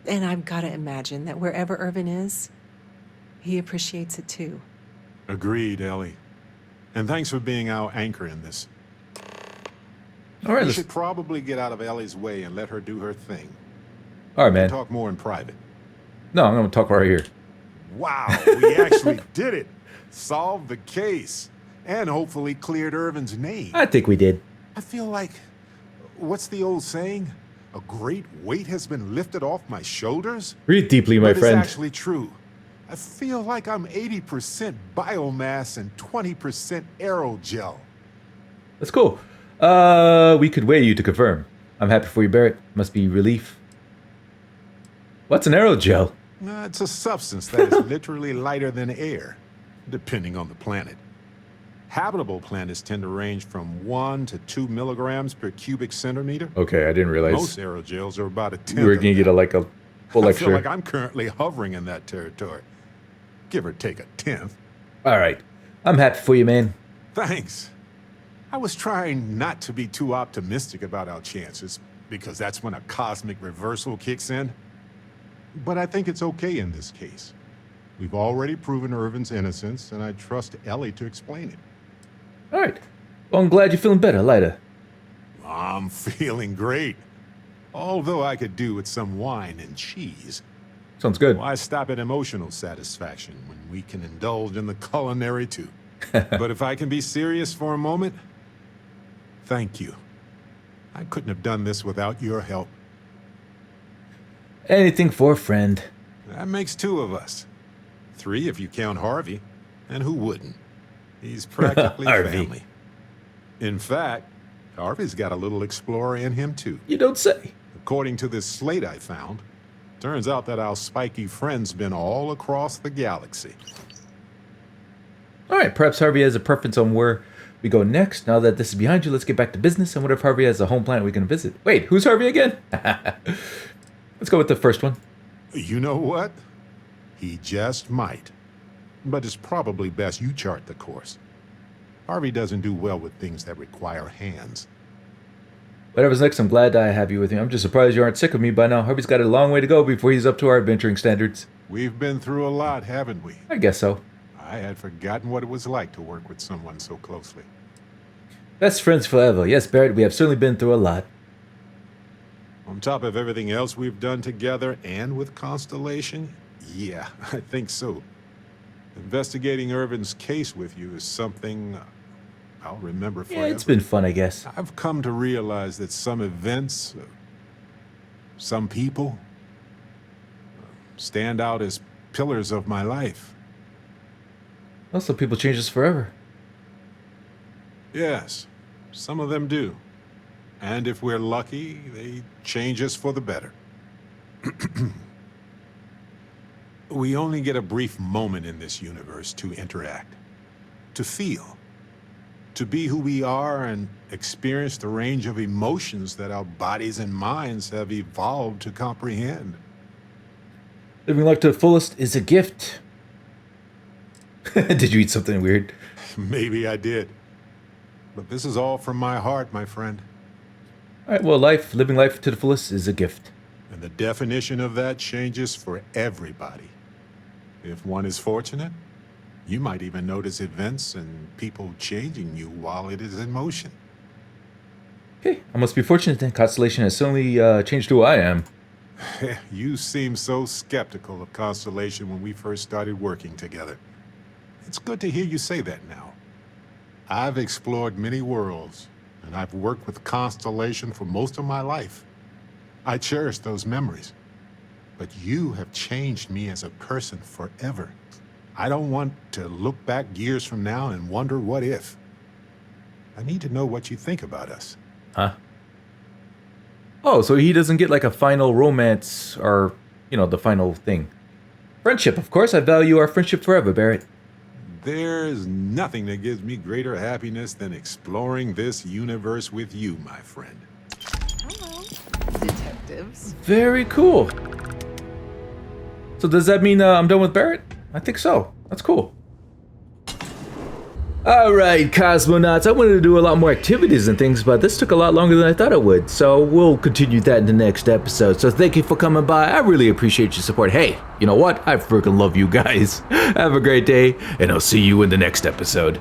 And I've got to imagine that wherever Irvin is, he appreciates it too. Agreed, Ellie. And thanks for being our anchor in this. All right, we should probably get out of Ellie's way and let her do her thing. All right, man. We'll talk more in private. No, I'm going to talk right here. Wow, we actually did it. Solved the case. And hopefully cleared Irvin's name. I think we did. I feel like, what's the old saying? A great weight has been lifted off my shoulders? Breathe deeply, my friend. It's actually true. I feel like I'm 80% biomass and 20% aerogel. That's cool. We could weigh you to confirm. I'm happy for you, Barrett. Must be relief. What's an aerogel? It's a substance that is literally lighter than air, depending on the planet. Habitable planets tend to range from 1 to 2 milligrams per cubic centimeter. Okay, I didn't realize. Most aerogels are about a tenth. You were gonna get a full I lecture. feel like I'm currently hovering in that territory. Give or take a tenth. All right. I'm happy for you, man. Thanks. I was trying not to be too optimistic about our chances, because that's when a cosmic reversal kicks in. But I think it's okay in this case. We've already proven Irvin's innocence, and I trust Ellie to explain it. All right. Well, I'm glad you're feeling better, Lyda. I'm feeling great. Although I could do with some wine and cheese. Sounds good. Why stop at emotional satisfaction when we can indulge in the culinary too? But if I can be serious for a moment, thank you. I couldn't have done this without your help. Anything for a friend. That makes 2 of us. 3 if you count Harvey. And who wouldn't? He's practically family. In fact, Harvey's got a little explorer in him too. You don't say. According to this slate I found, turns out that our spiky friend's been all across the galaxy. All right, perhaps Harvey has a preference on where we go next. Now that this is behind you, let's get back to business. And what if Harvey has a home planet we can visit? Wait, who's Harvey again? Let's go with the first one. You know what? He just might. But it's probably best you chart the course. Harvey doesn't do well with things that require hands. Whatever's next, I'm glad I have you with me. I'm just surprised you aren't sick of me by now. Harvey's got a long way to go before he's up to our adventuring standards. We've been through a lot, haven't we? I guess so. I had forgotten what it was like to work with someone so closely. Best friends forever. Yes, Barrett, we have certainly been through a lot. On top of everything else we've done together and with Constellation, yeah, I think so. Investigating Irvin's case with you is something I'll remember forever. Yeah, it's been fun, I guess. I've come to realize that some events, some people, stand out as pillars of my life. Well, some people change us forever. Yes, some of them do. And if we're lucky, they change us for the better. We only get a brief moment in this universe to interact, to feel, to be who we are and experience the range of emotions that our bodies and minds have evolved to comprehend. Living life to the fullest is a gift. Did you eat something weird? Maybe I did. But this is all from my heart, my friend. All right, well, living life to the fullest is a gift. And the definition of that changes for everybody. If one is fortunate, you might even notice events and people changing you while it is in motion. Okay, I must be fortunate then. Constellation has certainly changed who I am. You seemed so skeptical of Constellation when we first started working together. It's good to hear you say that now. I've explored many worlds, and I've worked with Constellation for most of my life. I cherish those memories. But you have changed me as a person forever. I don't want to look back years from now and wonder what if. I need to know what you think about us. Huh? Oh, so he doesn't get like a final romance or, the final thing. Friendship, of course. I value our friendship forever, Barrett. There's nothing that gives me greater happiness than exploring this universe with you, my friend. Hello, detectives. Very cool. So does that mean I'm done with Barrett? I think so. That's cool. Alright, Cosmonauts, I wanted to do a lot more activities and things, but this took a lot longer than I thought it would, so we'll continue that in the next episode. So thank you for coming by. I really appreciate your support. Hey, you know what? I freaking love you guys. Have a great day, and I'll see you in the next episode.